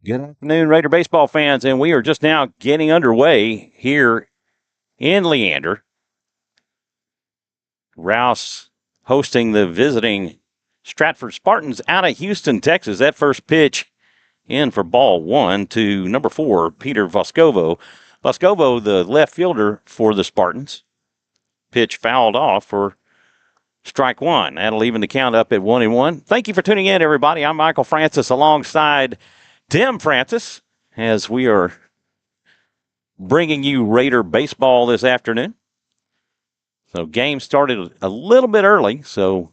Good afternoon, Raider baseball fans, and we are just now getting underway here in Leander. Rouse hosting the visiting Stratford Spartans out of Houston, Texas. That first pitch in for ball one to number 4, Peter Voskovo. Voskovo, the left fielder for the Spartans. Pitch fouled off for strike one. That'll even the count up at 1-1. Thank you for tuning in, everybody. I'm Michael Francis alongside Tim Francis as we are bringing you Raider baseball this afternoon. So game started a little bit early, so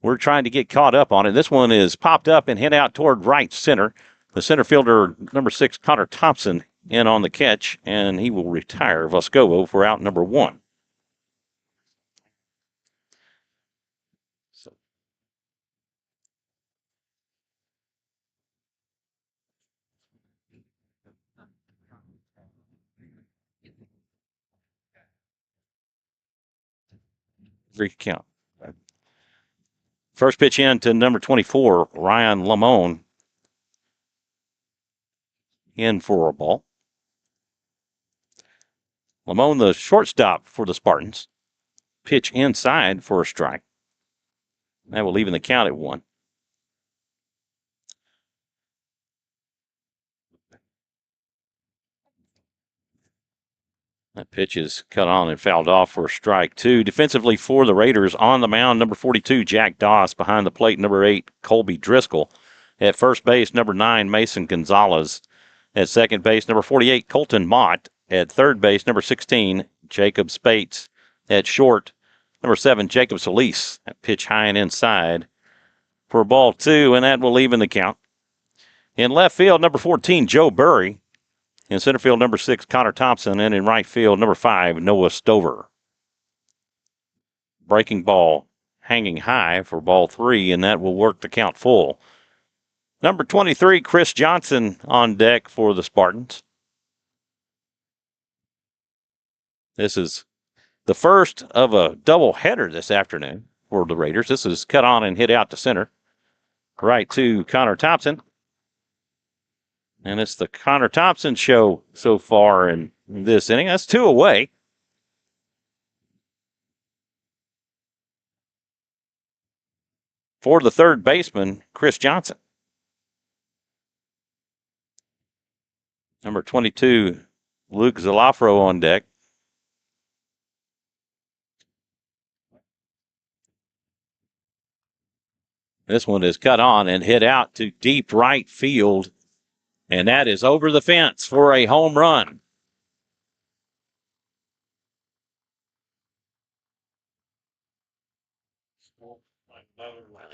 we're trying to get caught up on it. This one is popped up and hit out toward right center. The center fielder, number 6, Connor Thompson, in on the catch, and he will retire Voskovo for out number 1. Free count. First pitch in to number 24, Ryan Lamone, in for a ball. Lamone, the shortstop for the Spartans. Pitch inside for a strike. That will even the count at 1. That pitch is cut on and fouled off for strike 2. Defensively for the Raiders, on the mound, number 42, Jack Doss. Behind the plate, number 8, Colby Driscoll. At first base, number 9, Mason Gonzalez. At second base, number 48, Colton Mott. At third base, number 16, Jacob Spates. At short, number 7, Jacob Solis. That pitch high and inside for ball 2, and that will even the count. In left field, number 14, Joe Burry. In center field, number 6, Connor Thompson. And in right field, number 5, Noah Stover. Breaking ball hanging high for ball 3, and that will work the count full. Number 23, Chris Johnson on deck for the Spartans. This is the first of a doubleheader this afternoon for the Raiders. This is cut on and hit out to center. Right to Connor Thompson. And it's the Connor Thompson show so far in this inning. That's 2 away. For the third baseman, Chris Johnson. Number 22, Luke Zalafro on deck. This one is cut on and hit out to deep right field. And that is over the fence for a home run.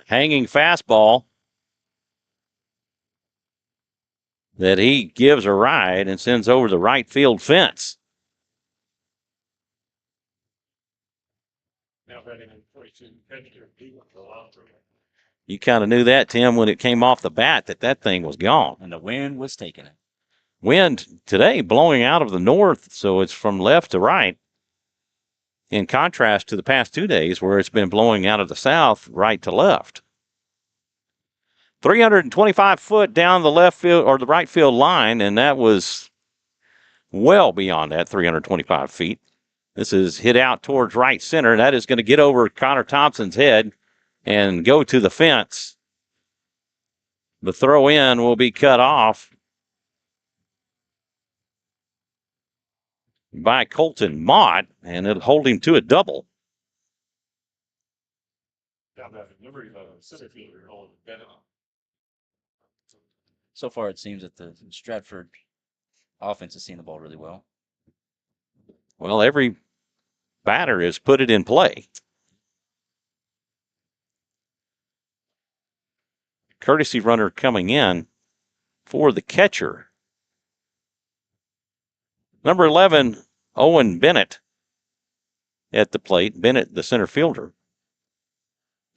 Hanging fastball that he gives a ride and sends over the right field fence. You kind of knew that, Tim, when it came off the bat, that thing was gone. And the wind was taking it. Wind today blowing out of the north, so it's from left to right. In contrast to the past 2 days where it's been blowing out of the south, right to left. 325 foot down the left field or the right field line, and that was well beyond that 325 feet. This is hit out towards right center. That is going to get over Connor Thompson's head and go to the fence. The throw in will be cut off by Colton Mott, and it'll hold him to a double. So far, it seems that the Stratford offense has seen the ball really well. Well, every batter has put it in play. Courtesy runner coming in for the catcher. Number 11, Owen Bennett at the plate. Bennett, the center fielder.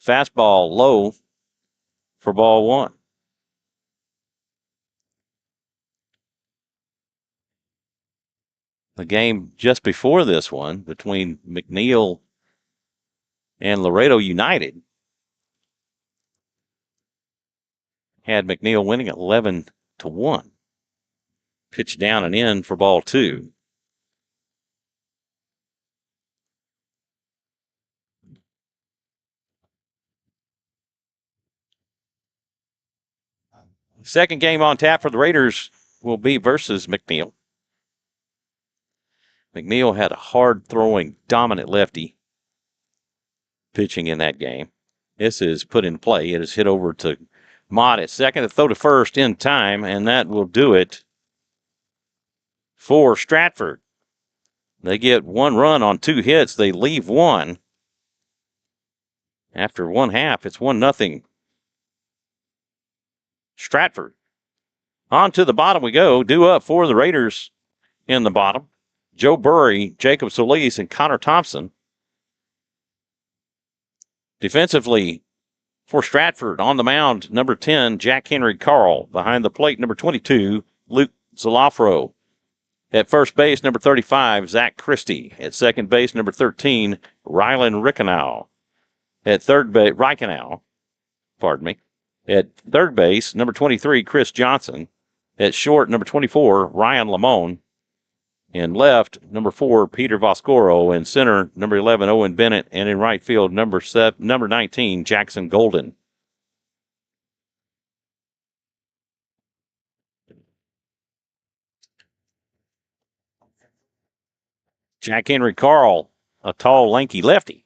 Fastball low for ball 1. The game just before this one between McNeil and Laredo United. had McNeil winning 11-1. Pitch down and in for ball 2. Second game on tap for the Raiders will be versus McNeil. McNeil had a hard-throwing, dominant lefty pitching in that game. This is put in play. It is hit over to Mott at second to throw to first in time, and that will do it for Stratford. They get 1 run on 2 hits. They leave 1. After 1/2, it's 1-0. Stratford. On to the bottom we go. Due up for the Raiders in the bottom. Joe Burry, Jacob Solis, and Connor Thompson. Defensively for Stratford on the mound, number 10, Jack Henry Carl. Behind the plate, number 22, Luke Zalafro. At first base, number 35, Zach Christie. At second base, number 13, Rylan Rickenow. At third base, At third base, number 23, Chris Johnson. At short, number 24, Ryan Lamone. In left, number 4, Peter Voscoro. In center, number 11, Owen Bennett. And in right field, number 19, Jackson Golden. Jack Henry Carl, a tall, lanky lefty.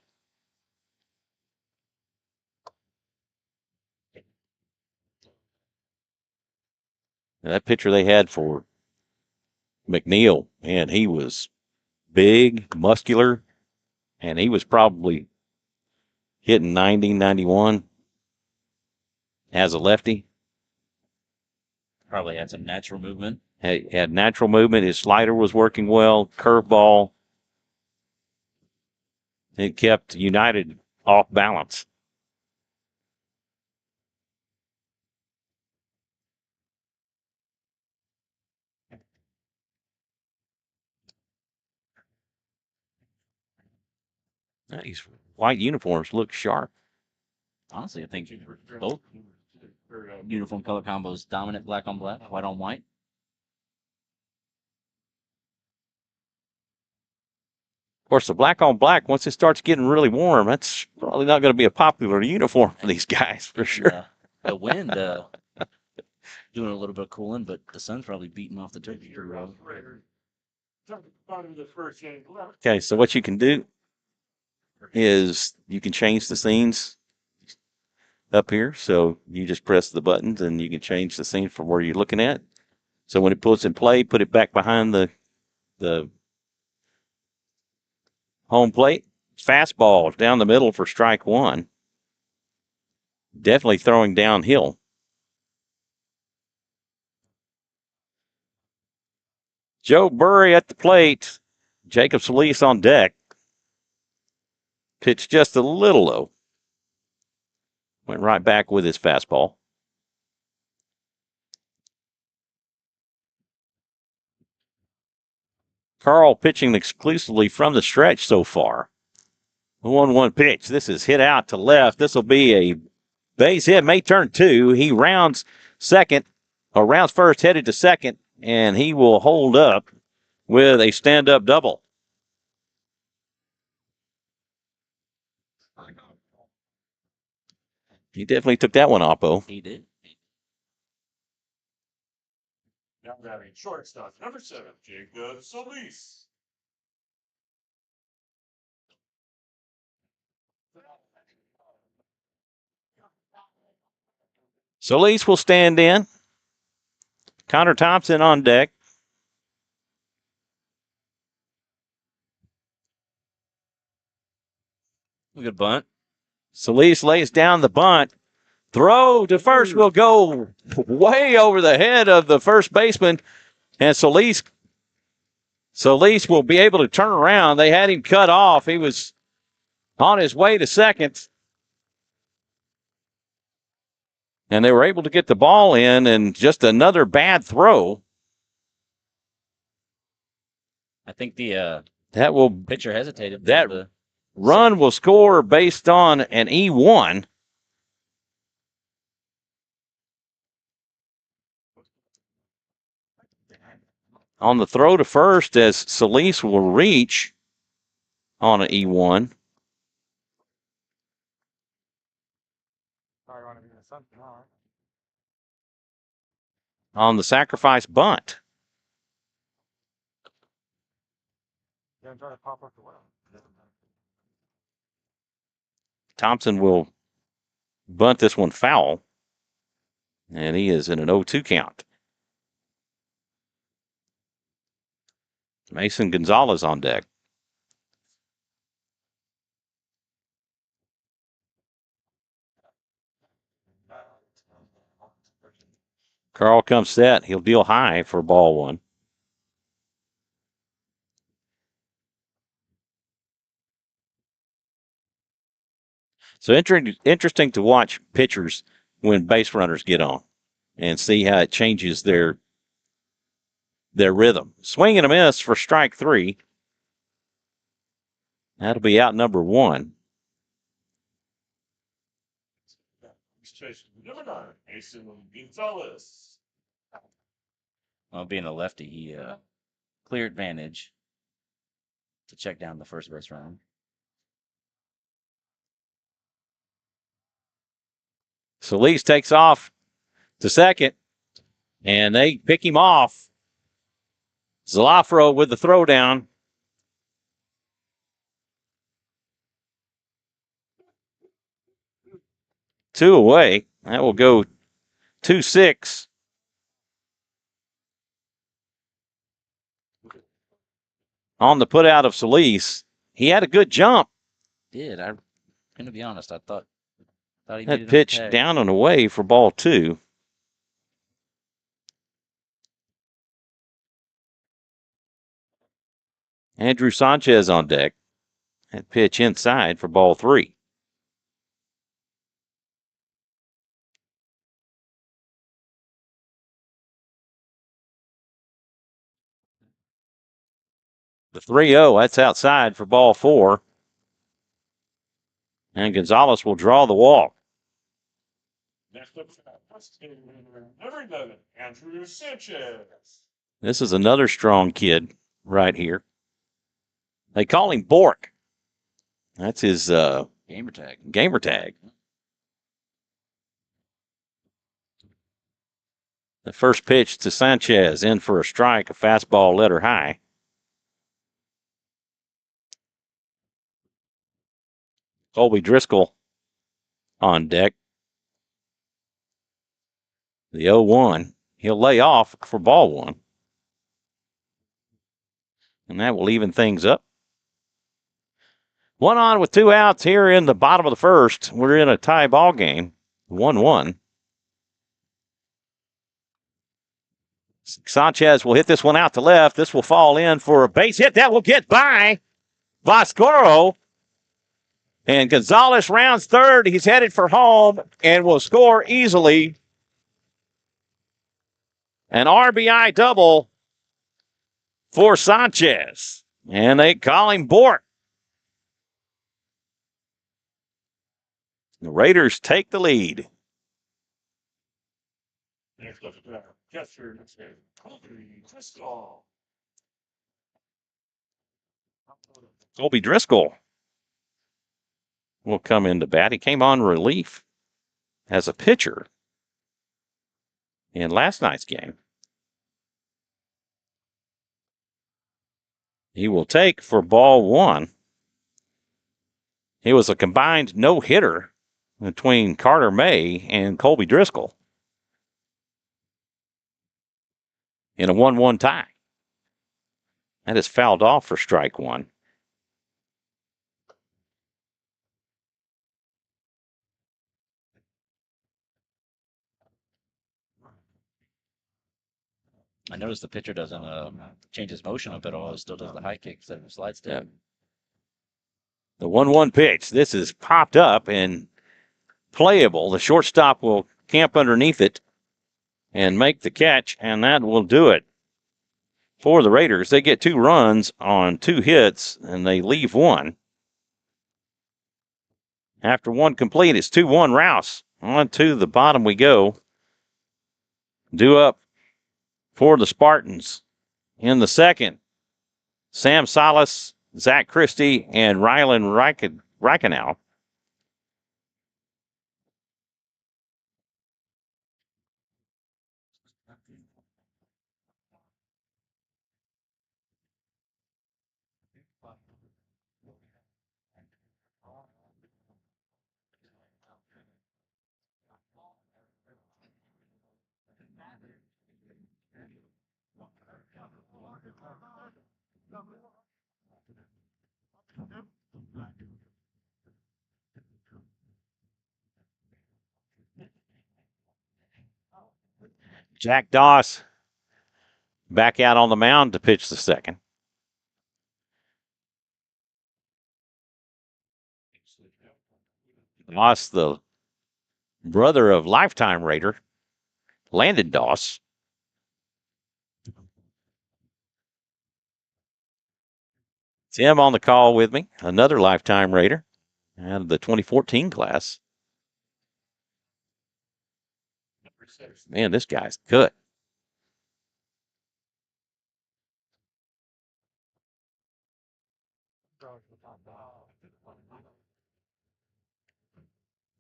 And that pitcher they had for McNeil, and he was big, muscular, and he was probably hitting 90, 91 as a lefty. Probably had some natural movement. Had natural movement. His slider was working well, curveball. It kept United off balance. These white uniforms look sharp. Honestly, I think both uniform color combos dominant black on black, white on white. Of course, the black on black, once it starts getting really warm, that's probably not going to be a popular uniform for these guys, for sure. The wind doing a little bit of cooling, but the sun's probably beating off the turkey. Okay, so what you can do is you can change the scenes up here. So you just press the buttons and you can change the scene from where you're looking at. So when it puts in play, put it back behind the home plate. Fastball down the middle for strike 1. Definitely throwing downhill. Joe Burry at the plate. Jacob Solis on deck. Pitched just a little low. Went right back with his fastball. Carl pitching exclusively from the stretch so far. 1-1 pitch. This is hit out to left. This will be a base hit. May turn 2. He rounds first, headed to second, and he will hold up with a stand-up double. He definitely took that one, Oppo. He did. Now batting shortstop, number 7, Jacob Solis. Solis will stand in. Connor Thompson on deck. Good bunt. Solis lays down the bunt. Throw to first will go way over the head of the first baseman. And Solis will be able to turn around. They had him cut off. He was on his way to second. And they were able to get the ball in, and just another bad throw. I think the pitcher hesitated. That run will score based on an E1. on the throw to first as Solis will reach on an E1. On the sacrifice bunt. Thompson will bunt this one foul. And he is in an 0-2 count. Mason Gonzalez on deck. Carl comes set. He'll deal high for ball one. So interesting to watch pitchers when base runners get on and see how it changes their rhythm. Swing and a miss for strike three. That'll be out number one. Number 9, Mason Gonzalez. Well, being a lefty, he clear advantage to check down the first base runner. Solis takes off to second, and they pick him off. Zalafro with the throwdown. Two away. That will go 2-6. On the put out of Solis. He had a good jump. I'm going to be honest. I thought he that pitch down and away for ball two. Andrew Sanchez on deck. That pitch inside for ball three. The 3-0, that's outside for ball four. And Gonzalez will draw the walk. Next up, number 11, Andrew Sanchez. This is another strong kid right here. They call him Bork. That's his gamer tag. Gamer tag. The first pitch to Sanchez, in for a strike, a fastball letter high. Colby Driscoll on deck. The 0-1. He'll lay off for ball one. And that will even things up. One on with two outs here in the bottom of the first. We're in a tie ball game. 1-1. Sanchez will hit this one out to left. This will fall in for a base hit. That will get by Vascoro. And Gonzalez rounds third. He's headed for home and will score easily. An RBI double for Sanchez. And they call him Bork. The Raiders take the lead. Next up, catcher, Colby Driscoll. Colby Driscoll will come into bat. He came on relief as a pitcher in last night's game. He will take for ball one. It was a combined no-hitter between Carter May and Colby Driscoll in a 1-1 tie. That is fouled off for strike one. I noticed the pitcher doesn't change his motion up at all. It still does the high kick instead of slide step. Yeah. The 1-1 pitch. This is popped up and playable. The shortstop will camp underneath it and make the catch, and that will do it for the Raiders. They get 2 runs on 2 hits, and they leave one. After one complete, it's 2-1 Rouse. On to the bottom we go. Due up for the Spartans In the second, Sam Salas, Zach Christie, and Rylan Reichenau. Jack Doss back out on the mound to pitch the second. Doss, the brother of lifetime Raider, Landon Doss. Tim on the call with me, another lifetime Raider out of the 2014 class. Man, this guy's good.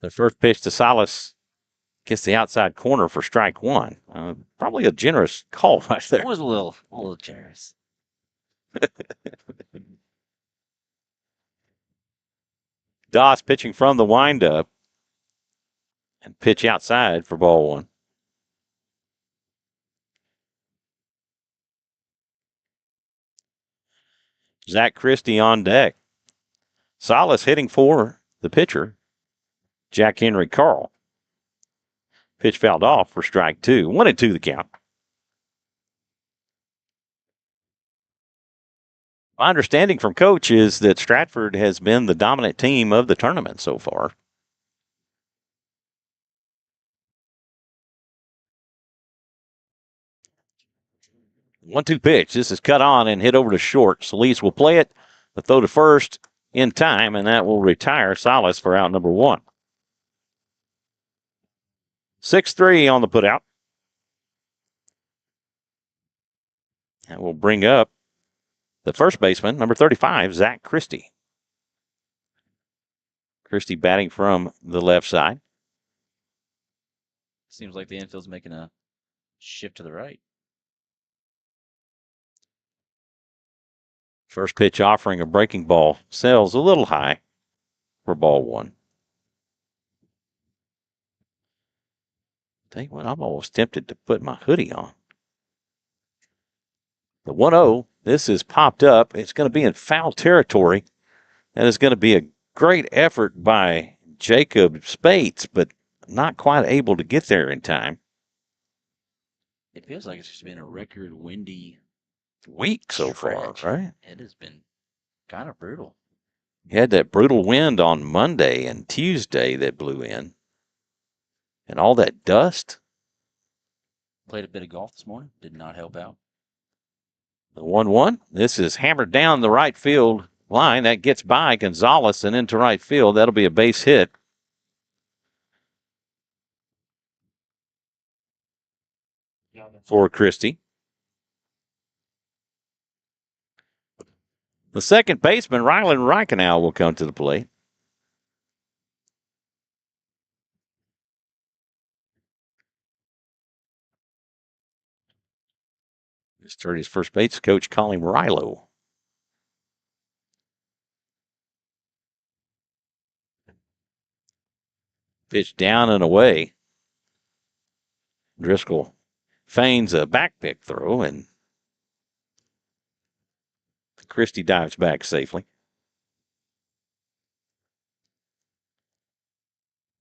The first pitch to Salas gets the outside corner for strike one. Probably a generous call right there. It was a little generous. Doss pitching from the windup and pitch outside for ball one. Zach Christie on deck. Salas hitting for the pitcher, Jack Henry Carl. Pitch fouled off for strike two. 1-2 the count. My understanding from Coach is that Stratford has been the dominant team of the tournament so far. 1-2 pitch. This is cut on and hit over to short. Solis will play it. The throw to first in time, and that will retire Salas for out number one. 6-3 on the putout. That will bring up the first baseman, number 35, Zach Christie. Christie batting from the left side. Seems like the infield's making a shift to the right. First pitch offering a breaking ball. Sails a little high for ball one. Tell you what, I'm almost tempted to put my hoodie on. The 1-0, this is popped up. It's going to be in foul territory. And it's going to be a great effort by Jacob Spates, but not quite able to get there in time. It feels like it's just been a record windy Week so far, stretch. right? It has been kind of brutal. You had that brutal wind on Monday and Tuesday that blew in. And all that dust. Played a bit of golf this morning. Did not help out. The 1-1. This is hammered down the right field line. That gets by Gonzalez and into right field. That'll be a base hit. For Christie. The second baseman, Rylan Reichenau, will come to the plate. His first base coach, call him Rilo. Pitch down and away. Driscoll feigns a back pick throw, and Christie dives back safely.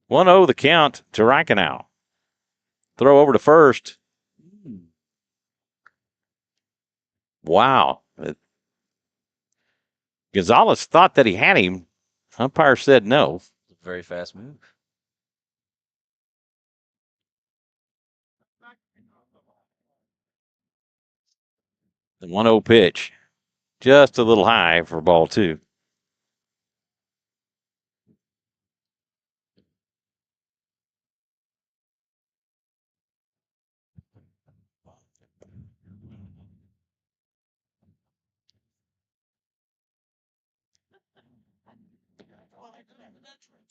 1-0 the count to Reichenau. Throw over to first. Wow. Gonzalez thought that he had him. Umpire said no. Very fast move. The 1-0 pitch. Just a little high for ball two.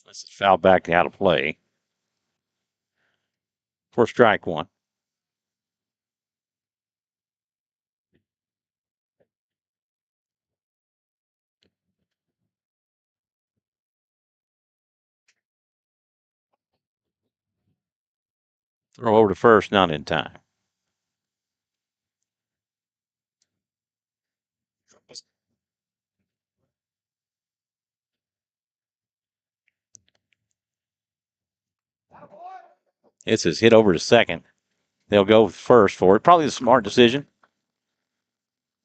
This is foul back out of play for strike one. Throw over to first, not in time. This is hit over to second. They'll go first for it. Probably the smart decision.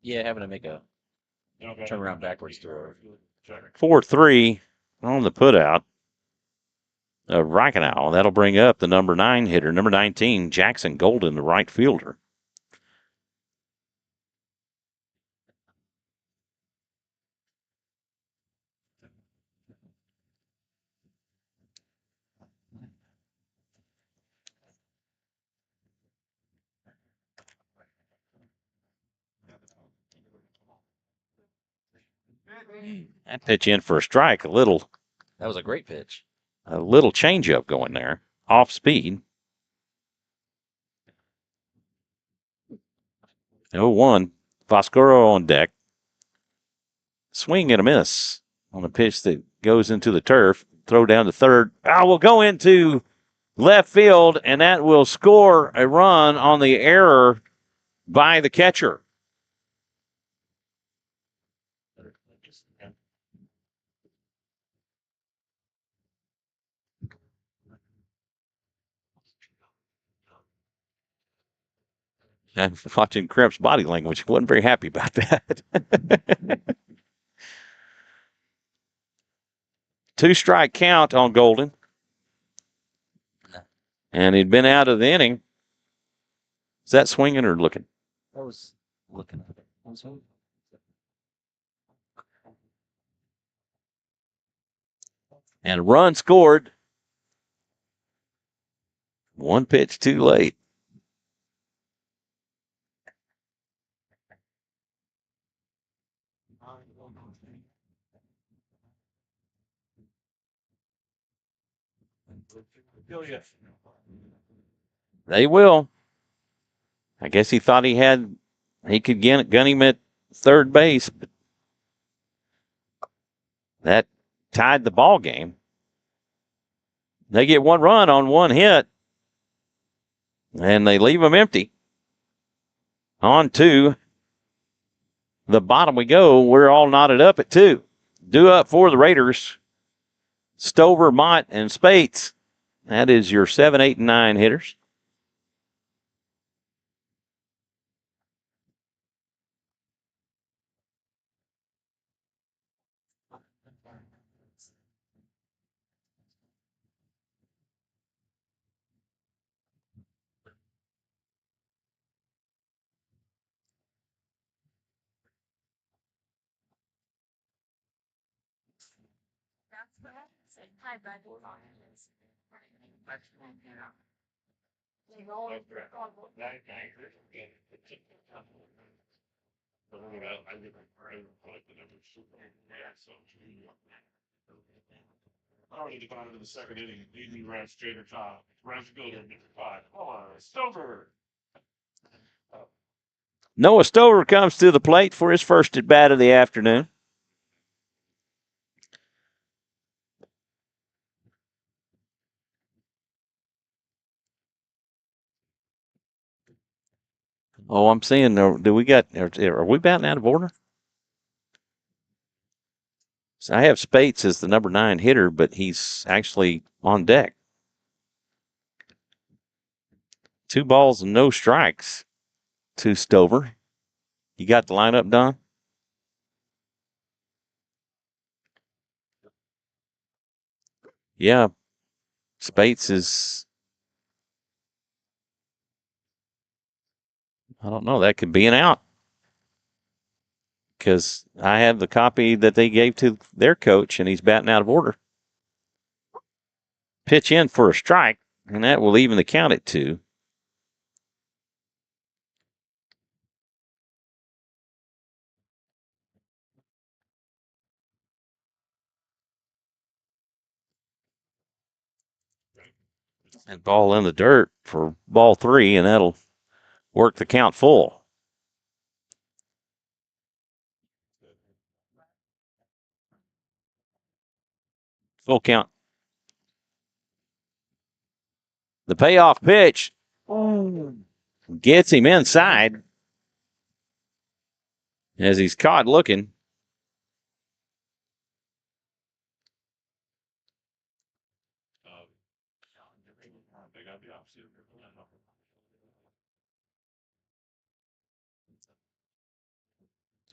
Yeah, having to make a turn around backwards throw. 4-3 on the putout of Reichenau. That'll bring up the number 9 hitter, number 19, Jackson Golden, the right fielder. That pitch in for a strike. That was a great pitch. A little changeup going there. Off speed. 0-1. Foscoro on deck. Swing and a miss on a pitch that goes into the turf. Throw down to third. Will go into left field, and that will score a run on the error by the catcher. I'm watching Kremp's body language. Wasn't very happy about that. 2-strike count on Golden. And he'd been out of the inning. Is that swinging or looking? That was looking at it. And a run scored. One pitch too late. They will. I guess he thought he could gun him at third base, but that tied the ball game. They get one run on one hit, and they leave them empty. On to the bottom we go. We're all knotted up at 2. Due up for the Raiders, Stover, Mott, and Spates. That is your 7, 8, and 9 hitters. Already gone into the second inning. Leading Rouse Trader top. Rouse fielder number 5. Come on, Stover. Noah Stover comes to the plate for his first at bat of the afternoon. Oh, I'm seeing. Are we batting out of order? So I have Spates as the number 9 hitter, but he's actually on deck. 2 balls and no strikes to Stover. You got the lineup, Don? Yeah. Spates is, I don't know, that could be an out. Because I have the copy that they gave to their coach, and he's batting out of order. Pitch in for a strike, and that will even the count at 2. And ball in the dirt for ball 3, and that'll work the count full. Full count. The payoff pitch gets him inside as he's caught looking.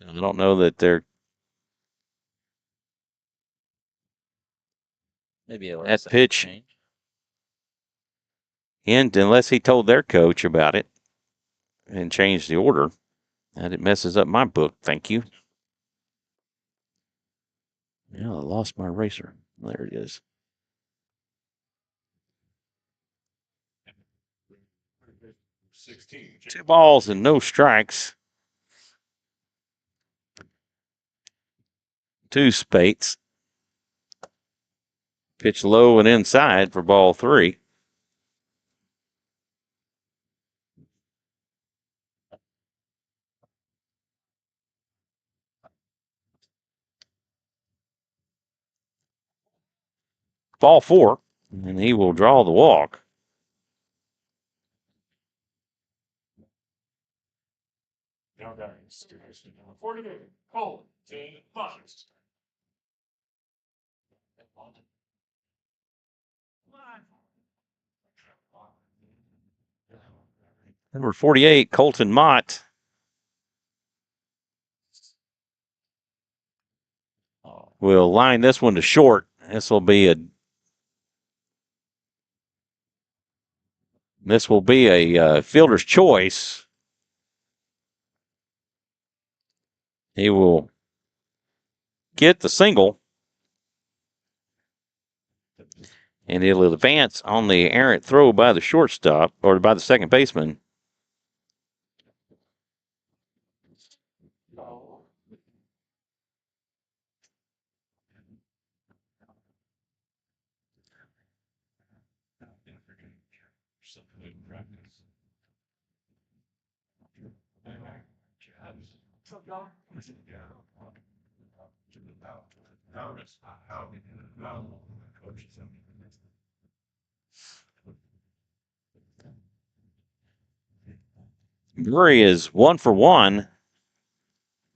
I don't know that they're Maybe a that pitch change. unless he told their coach about it and changed the order. And it messes up my book. Thank you. Yeah, I lost my eraser. There it is. 16. 2 balls and no strikes. 2 Spates. Pitch low and inside for ball 3. Ball 4, and he will draw the walk. Now guys, 48. Colton Mott. Number 48, Colton Mott. We'll line this one to short. This will be a fielder's choice. He will get the single, and it'll advance on the errant throw by the shortstop or by the second baseman. Murray is 1 for 1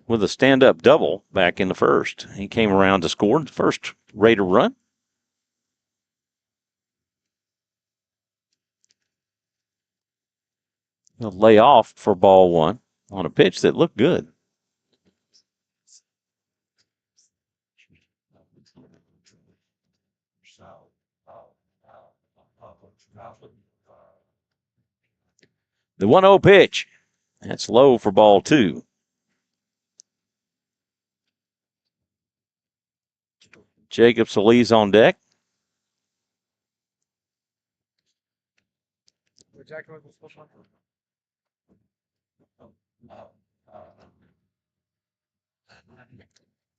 with a stand-up double back in the first. He came around to score the first Raider run. He'll lay off for ball 1 on a pitch that looked good. The 1-0 pitch. That's low for ball 2. Jacob Solis on deck.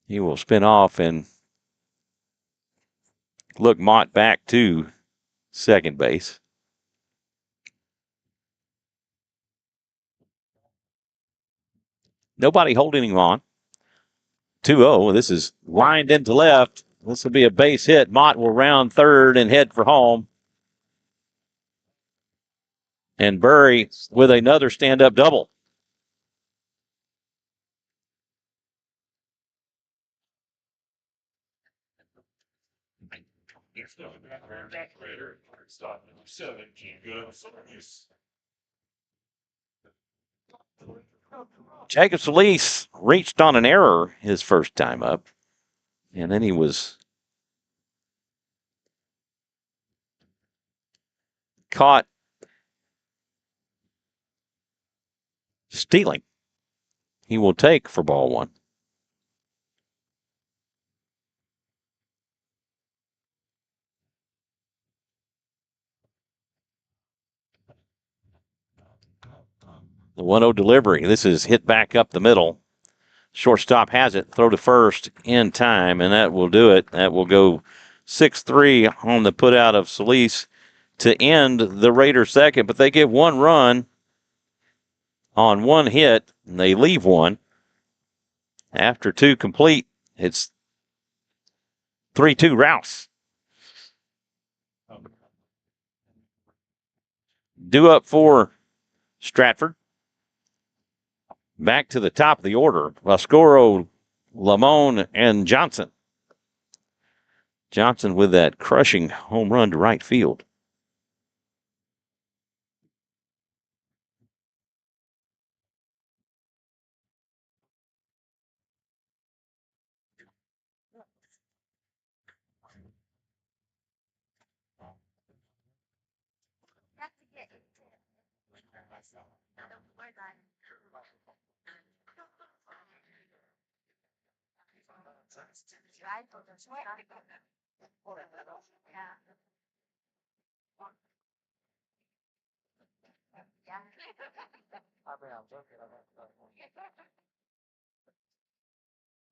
He will spin off and look Mott back to second base. Nobody holding him on. 2-0. This is lined into left. This will be a base hit. Mott will round third and head for home. And Burry with another stand-up double. Jacob Solis reached on an error his first time up, and then he was caught stealing. He will take for ball 1. The 1-0 delivery. This is hit back up the middle. Shortstop has it. Throw to first in time, and that will do it. That will go 6-3 on the putout of Solis. to end the Raiders' second, but they get one run on one hit, and they leave one. After two complete, it's 3-2 Rouse. Due up for Stratford. Back to the top of the order. Vascoro, Lamone, and Johnson. Johnson with that crushing home run to right field.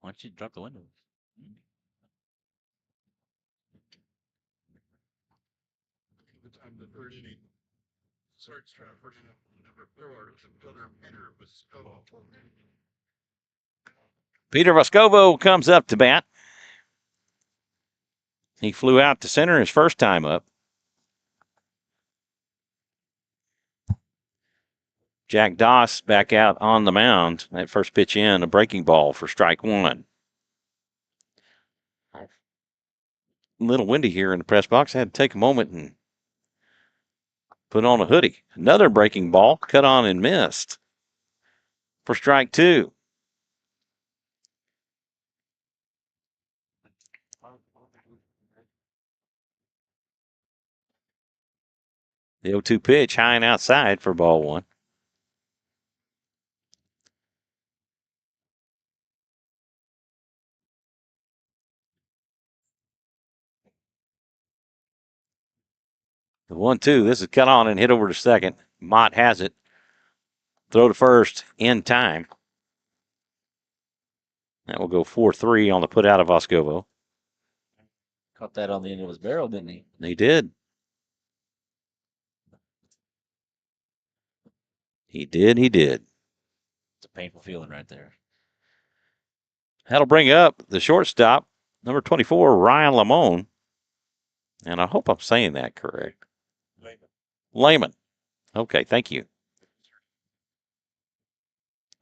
Why don't you drop the window? The time the third inning. Start Stratford number 4, fielder Peter Vascova. Peter Vascovo comes up to bat. He flew out to center his first time up. Jack Doss back out on the mound. That first pitch in, a breaking ball for strike one. A little windy here in the press box. I had to take a moment and put on a hoodie. Another breaking ball, cut on and missed for strike two. The 0-2 pitch, high and outside for ball one. The 1-2, this is cut on and hit over to second. Mott has it. Throw to first in time. That will go 4-3 on the put out of Vascovo. Caught that on the end of his barrel, didn't he? He did. He did. It's a painful feeling right there. That'll bring up the shortstop, number 24, Ryan Lamone. And I hope I'm saying that correct. Layman. Okay, thank you.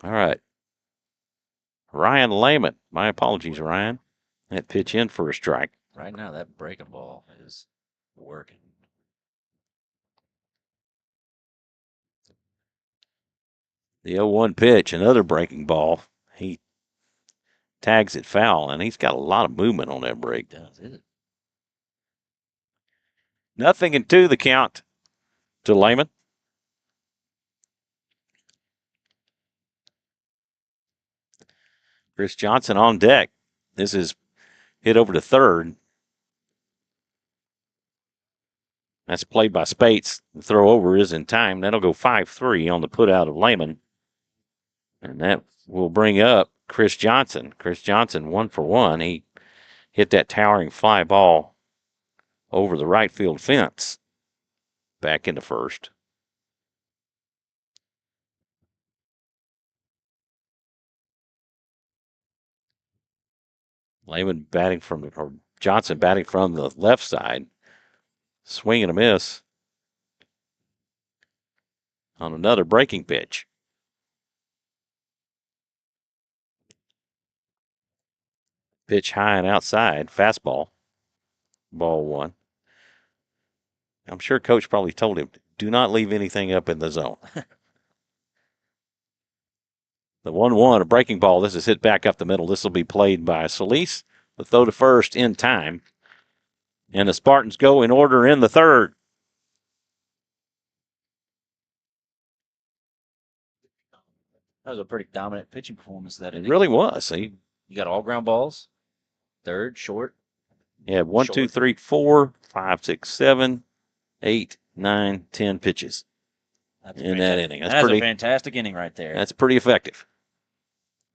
All right. Ryan Layman. My apologies, Ryan. That pitch in for a strike. Right now, that breaking ball is working. The 0-1 pitch, another breaking ball. He tags it foul, and he's got a lot of movement on that break. Does it? 0-2 the count to Layman. Chris Johnson on deck. This is hit over to third. That's played by Spates. The throw over is in time. That'll go 5-3 on the put out of Layman. And that will bring up Chris Johnson. Chris Johnson 1 for 1. He hit that towering fly ball over the right field fence back into first. Layman batting from, or Johnson batting from the left side. Swing and a miss on another breaking pitch. Pitch high and outside, fastball. Ball one. I'm sure coach probably told him, do not leave anything up in the zone. The 1-1, a breaking ball. This is hit back up the middle. This will be played by Solis. The throw to first in time. And the Spartans go in order in the third. That was a pretty dominant pitching performance that It inning. really was. He You got all ground balls. Third, short. had 1, 2, 3, 4, 5, 6, 7, 8, 9, 10 pitches in that inning. That's a fantastic inning right there. That's pretty effective.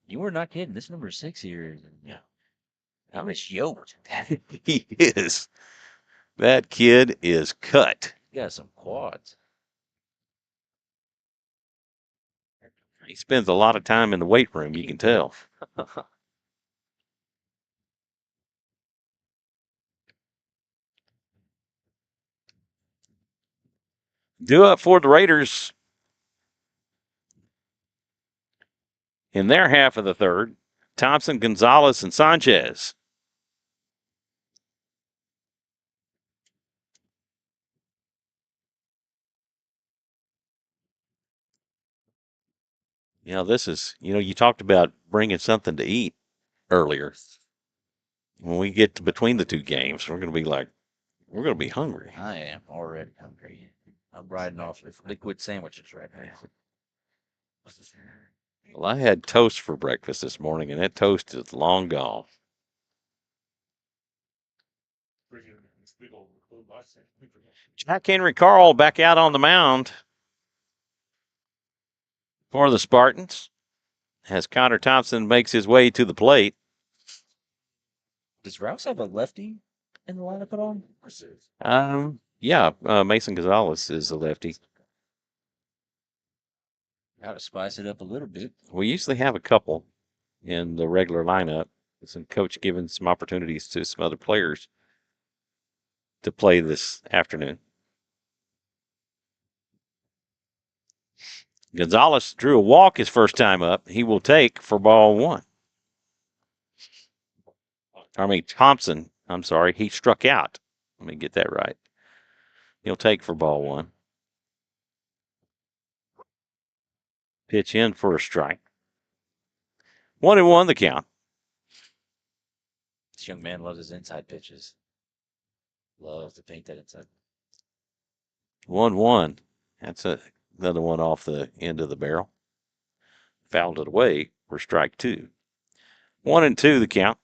You were not kidding. This number 6 here. Yeah. I'm just yoked. He is. That kid is cut. got some quads. He spends a lot of time in the weight room, you can tell. Due up for the Raiders in their half of the third. Thompson, Gonzalez, and Sanchez. You know, this is, you talked about bringing something to eat earlier. When we get to between the two games, we're going to be hungry. I am already hungry. I'm riding off with liquid sandwiches right now. Well, I had toast for breakfast this morning, and that toast is long gone. Jack Henry Carl back out on the mound for the Spartans as Connor Thompson makes his way to the plate. Does Rouse have a lefty in the lineup at all? Yeah, Mason Gonzalez is a lefty. Got to spice it up a little bit. We usually have a couple in the regular lineup. Some coach giving some opportunities to some other players to play this afternoon. Gonzalez drew a walk his first time up. He will take for ball one. Thompson, I'm sorry, he struck out. Let me get that right. He'll take for ball one. Pitch in for a strike. 1-1 the count. This young man loves his inside pitches. Loves to paint that inside. 1-1. That's another one off the end of the barrel. Fouled it away for strike two. 1-2 the count.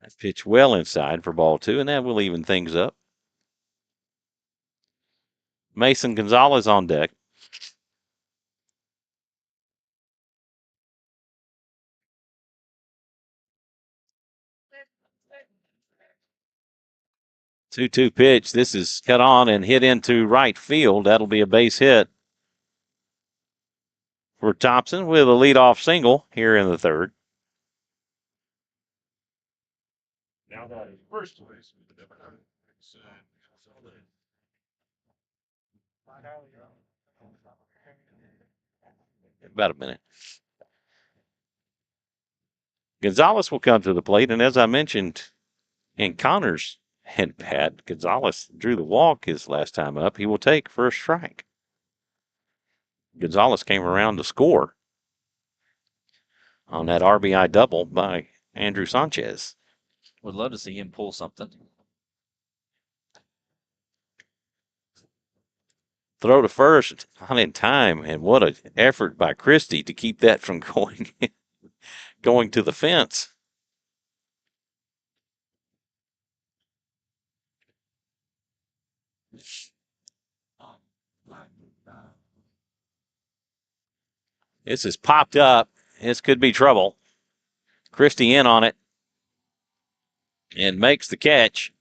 That pitch well inside for ball two, and that will even things up. Mason Gonzalez on deck. Two-two pitch. This is cut on and hit into right field. That'll be a base hit for Thompson with a leadoff single here in the third. Now that is first place. About a minute. Gonzalez will come to the plate, and as I mentioned in Connor's and Pat, Gonzalez drew the walk his last time up. He will take for a strike. Gonzalez came around to score on that RBI double by Andrew Sanchez. Would love to see him pull something. Throw to first, not in time, and what an effort by Christie to keep that from going to the fence. This is popped up. This could be trouble. Christie in on it and makes the catch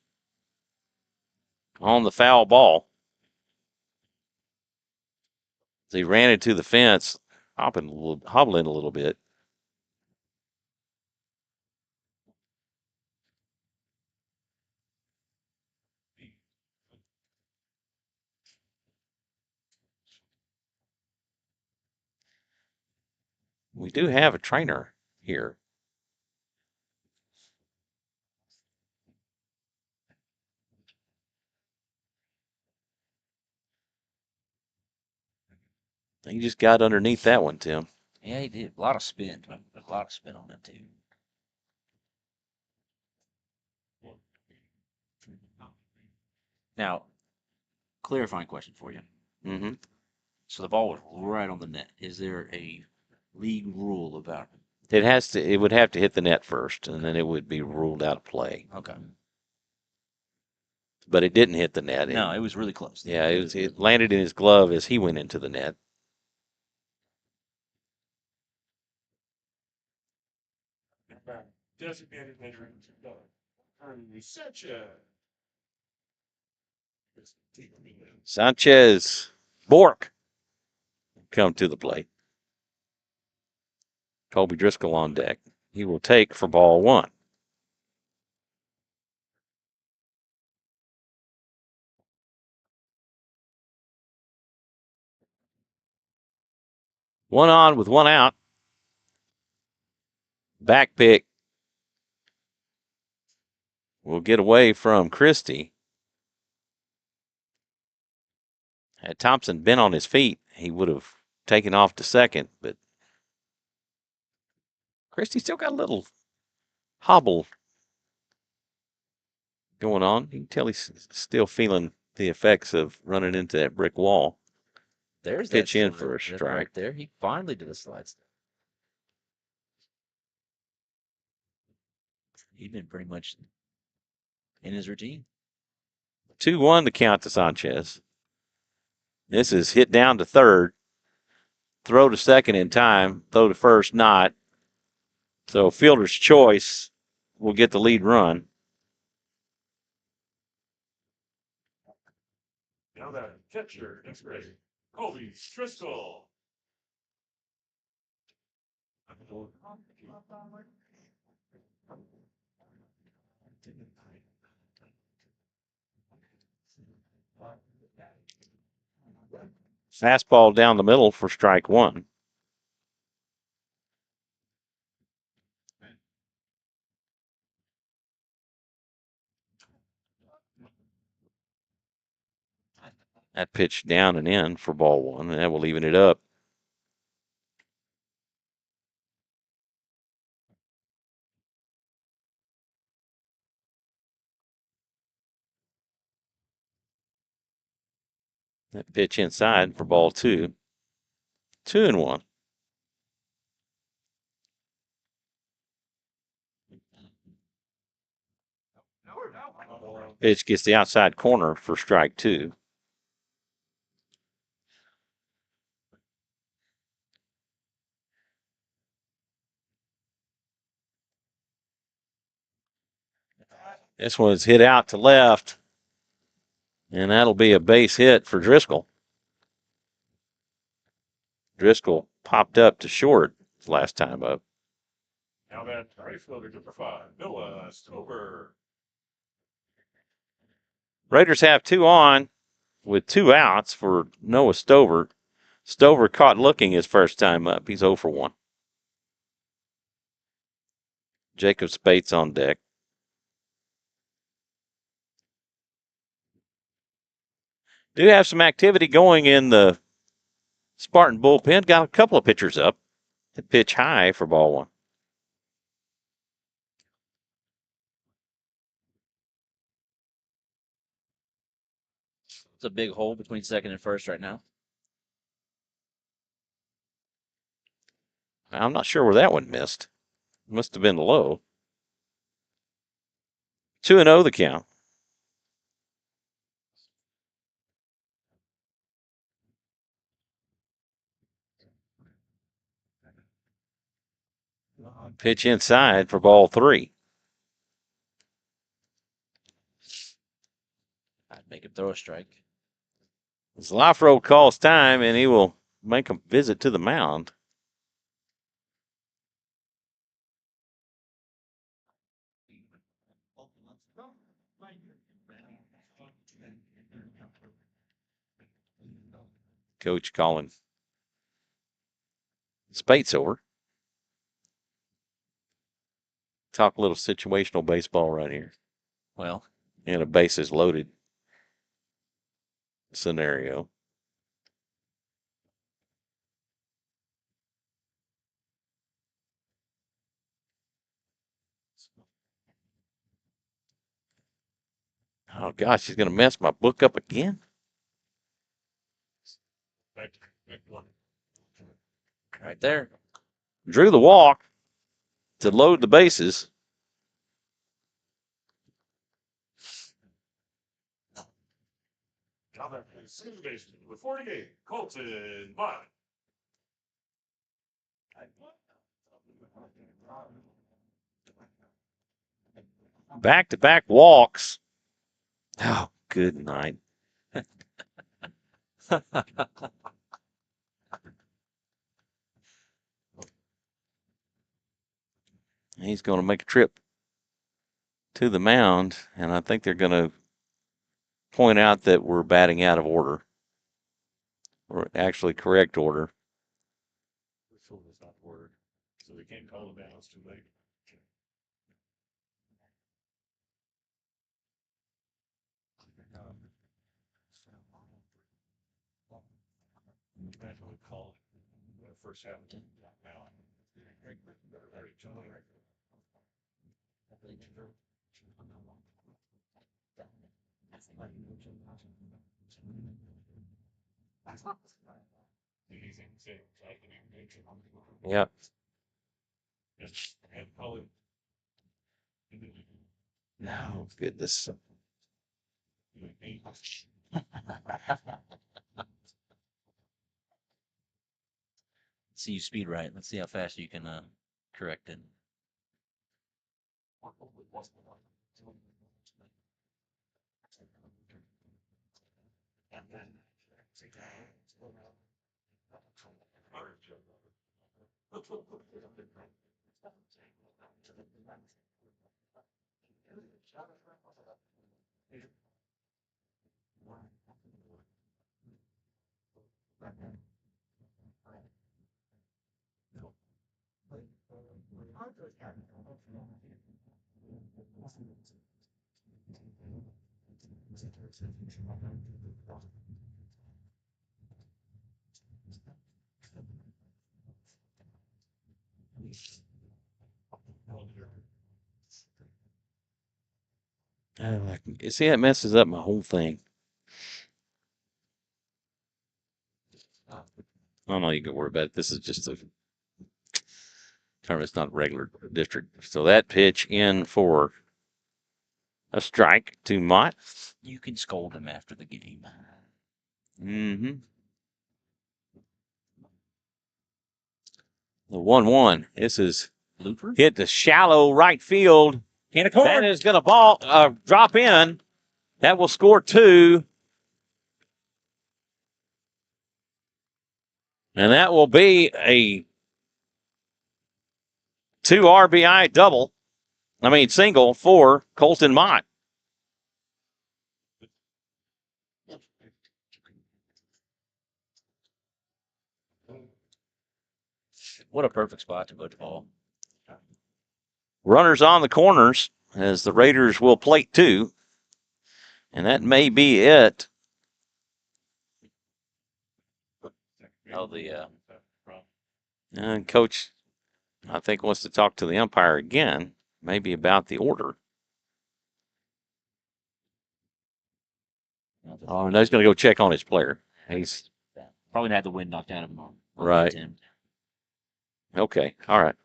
on the foul ball. He ran into the fence, hobbling a little bit. We do have a trainer here. He just got underneath that one, Tim. Yeah, he did. A lot of spin. A lot of spin on that, too. Now, clarifying question for you. Mm-hmm. So the ball was right on the net. Is there a league rule about It would have to hit the net first, and then it would be ruled out of play. Okay. But it didn't hit the net. No, it was really close. Yeah, it landed in his glove as he went into the net. Designated veteran Sanchez. Sanchez Bork come to the plate. Colby Driscoll on deck. He will take for ball one. One on with one out. Back pick will get away from Christie. Had Thompson been on his feet, he would have taken off to second, but Christie still got a little hobble going on. You can tell he's still feeling the effects of running into that brick wall. There's Pitch that in silver for a grip strike. right there. He finally did a slide step. He'd been pretty much in his routine. 2-1 to count to Sanchez. This is hit down to third. Throw to second in time. Throw to first not. So fielder's choice will get the lead run. Now that catcher, next grade, Colby Driscoll. Fastball down the middle for strike one. That pitch down and in for ball one, and that will even it up. That pitch inside for ball two. 2-1. Pitch gets the outside corner for strike two. This one's hit out to left, and that'll be a base hit for Driscoll. Driscoll popped up to short last time up. Now that right fielder number 5, Noah Stover. Raiders have 2 on with 2 outs for Noah Stover. Stover caught looking his first time up. He's 0 for 1. Jacob Spates on deck. Do have some activity going in the Spartan bullpen. Got a couple of pitchers up. The pitch high for ball one. It's a big hole between second and first right now. I'm not sure where that one missed. Must have been low. 2-0 the count. Pitch inside for ball three. I'd make him throw a strike. Zlafro calls time, and he will make a visit to the mound. Coach calling Spates over. Talk a little situational baseball right here. Well, In a bases loaded scenario. Oh, gosh, he's going to mess my book up again? right there. Drew the walk to load the bases. Now that second baseman with 48, Colton Mott. Back-to-back walks. Oh, good night. He's going to make a trip to the mound, and I think they're going to point out that we're batting out of order, or actually correct order. This one is not ordered, so they can't call the balance too late. That's what we call it. The first half of the now. Yeah. No, goodness. See you speed right. Let's see how fast you can correct it. See, that messes up my whole thing. I don't know. You can worry about it. This is just a term. It's not a regular district. So that pitch in for a strike to Mott. You can scold him after the game. Mm-hmm. The 1-1. This is Looper? hit the shallow right field. Can of corn. That is going to drop in. That will score 2. And that will be a 2 RBI single for Colton Mott. What a perfect spot to put the ball. Runners on the corners as the Raiders will plate 2. And that may be it. Oh, the And Coach, I think, wants to talk to the umpire again, maybe about the order. Oh, no, he's going to go check on his player. He's probably had the wind knocked out of him on right. the attempt. Okay, all right.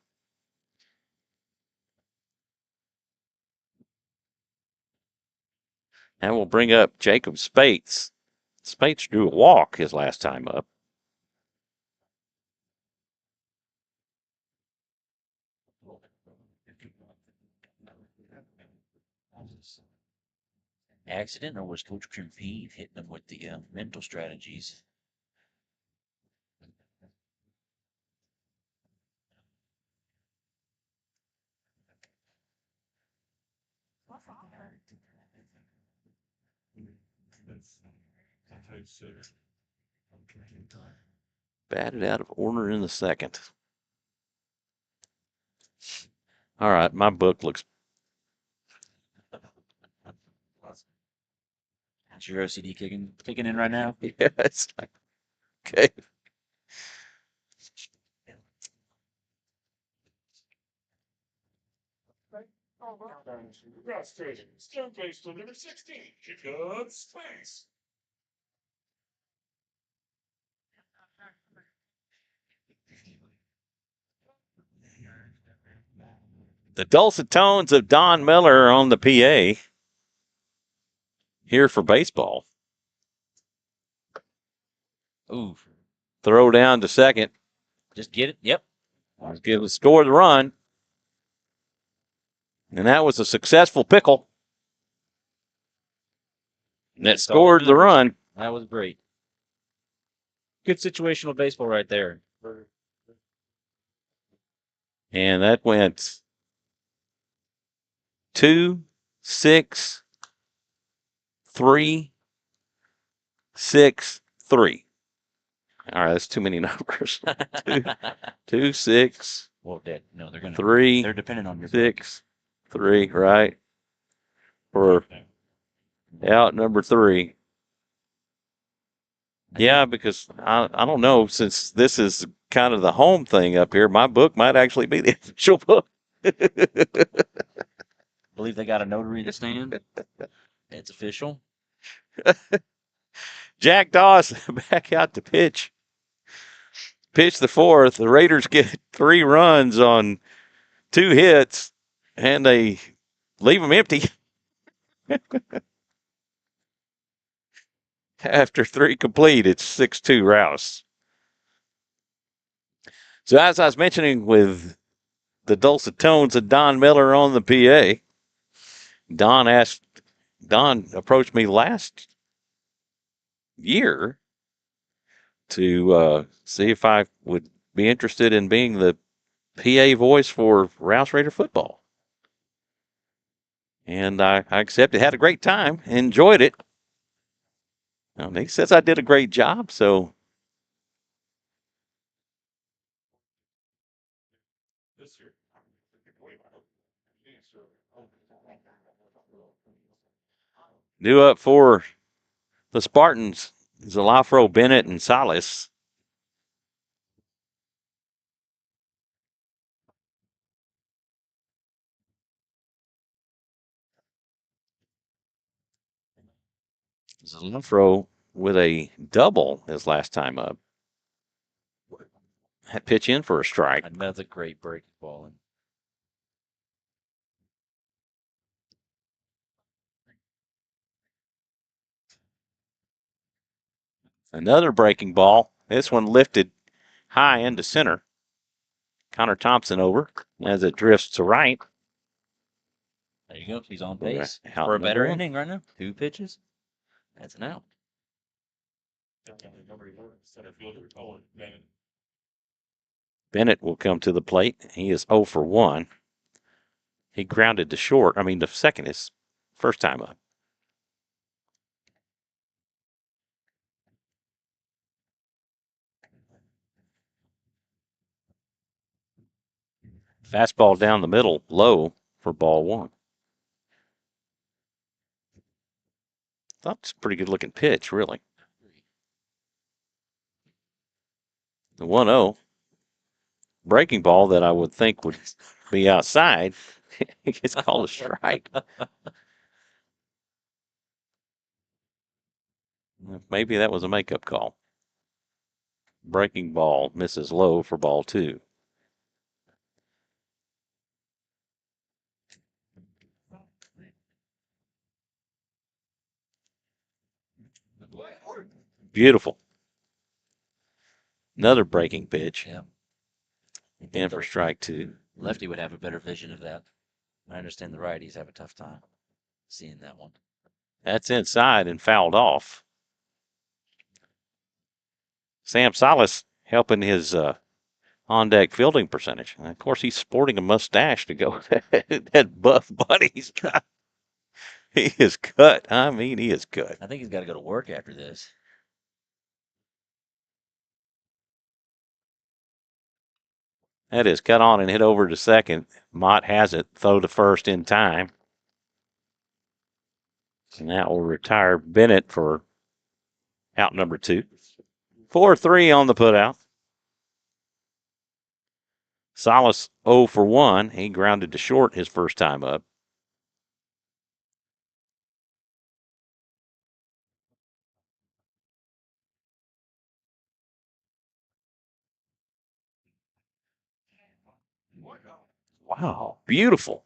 And we'll bring up Jacob Spates. Spates drew a walk his last time up. Accident, or was Coach Crimpine hitting him with the mental strategies? Batted out of order in the second. All right, my book looks. Is your OCD kicking in right now? Yes. Okay. Rouse Stadium, stand base to number 16, Jacob Space. The dulcet tones of Don Miller on the PA here for baseball. Ooh. Throw down to second. Just get it. Yep. Score the run. And that was a successful pickle that That's all scored it the matters. run. That was great. Good situational baseball right there. And that went 2, 6, 3, 6, 3. All right, that's too many numbers. 2, 6, Well, Dad, no, they're gonna. 3, They're dependent on your 6, 3, right? For out number 3. Yeah, because I don't know, since this is kind of the home thing up here, my book might actually be the official book. Believe they got a notary to stand. It's official. Jack Doss back out to pitch. Pitch the 4th. The Raiders get 3 runs on 2 hits, and they leave them empty. After 3 complete, it's 6-2 Rouse. So as I was mentioning with the dulcet tones of Don Miller on the PA, Don approached me last year to see if I would be interested in being the PA voice for Rouse Raider football. And I accepted, had a great time, enjoyed it. And he says I did a great job, so due up for the Spartans, Zalafro, Bennett, and Salas. Zalafro with a double his last time up. Had pitch in for a strike. Another great breaking ball. Another breaking ball. This one lifted high into center. Connor Thompson over as it drifts to right. There you go. He's on pace Out for a better number 1. inning right now. 2 pitches. That's an out. Bennett will come to the plate. He is 0 for 1. He grounded to short. I mean, the second is first time up. Fastball down the middle, low for ball 1. Thought it's a pretty good looking pitch, really. The 1-0 breaking ball that I would think would be outside. It gets called a strike. Maybe that was a makeup call. Breaking ball misses low for ball 2. Beautiful. Another breaking pitch. Yeah. In for strike 2. Lefty would have a better vision of that. I understand the righties have a tough time seeing that one. That's inside and fouled off. Sam Salas helping his on-deck fielding percentage. And of course, he's sporting a mustache to go with that buff buddy he's got. He is cut. I mean, he is cut. I think he's got to go to work after this. That is cut on and hit over to second. Mott has it. Throw to first in time. And that will retire Bennett for out number 2. 4-3 on the putout. Salas 0 for 1. He grounded to short his first time up. Wow, beautiful.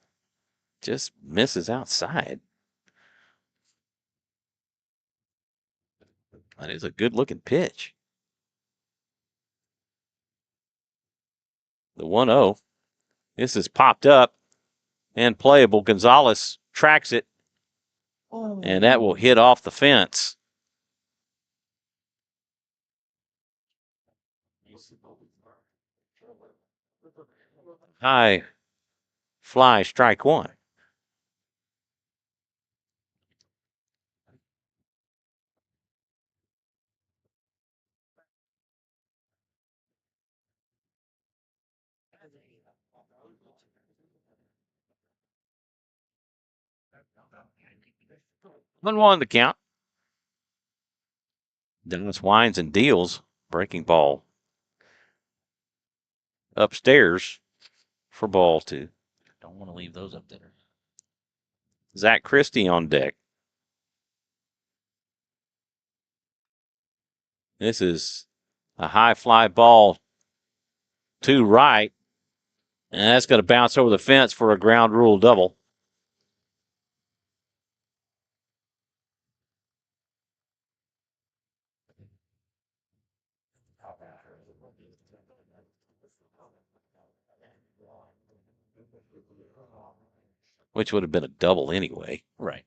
Just misses outside. That is a good looking pitch. The 1-0. This is popped up and playable. Gonzalez tracks it, and that will hit off the fence. High fly, strike one. One the count. Dennis winds and deals. Breaking ball upstairs for ball two. Don't want to leave those up there. Zach Christie on deck. This is a high fly ball to right, and that's going to bounce over the fence for a ground rule double. Which would have been a double anyway. Right.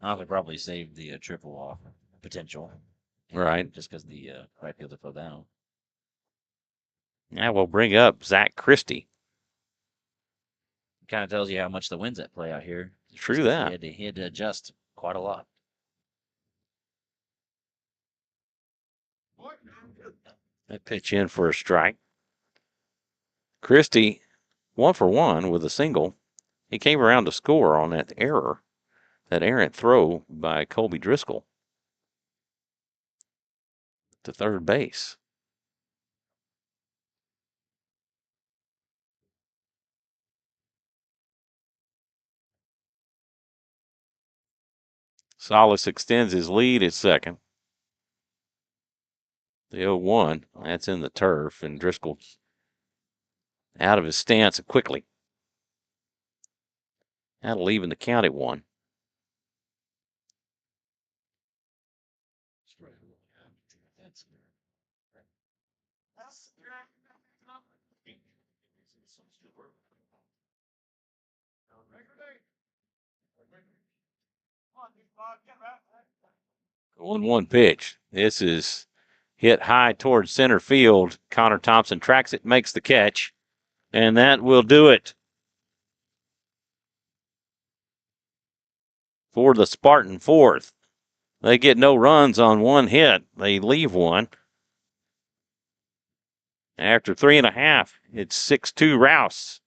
I could probably save the triple off potential. Right. Just because the right fielder fell down. Now we'll bring up Zach Christie. Kind of tells you how much the wind's at play out here. True that. He had to adjust quite a lot. That pitch in for a strike. Christie, 1 for 1 with a single. He came around to score on that error, that errant throw by Colby Driscoll to third base. Solis extends his lead at second. The 0-1, that's in the turf, and Driscoll out of his stance quickly. That'll even the count at 1. One pitch. This is hit high towards center field. Connor Thompson tracks it, makes the catch, and that will do it for the Spartan fourth. They get no runs on one hit. They leave one. After 3.5, it's 6-2 Rouse.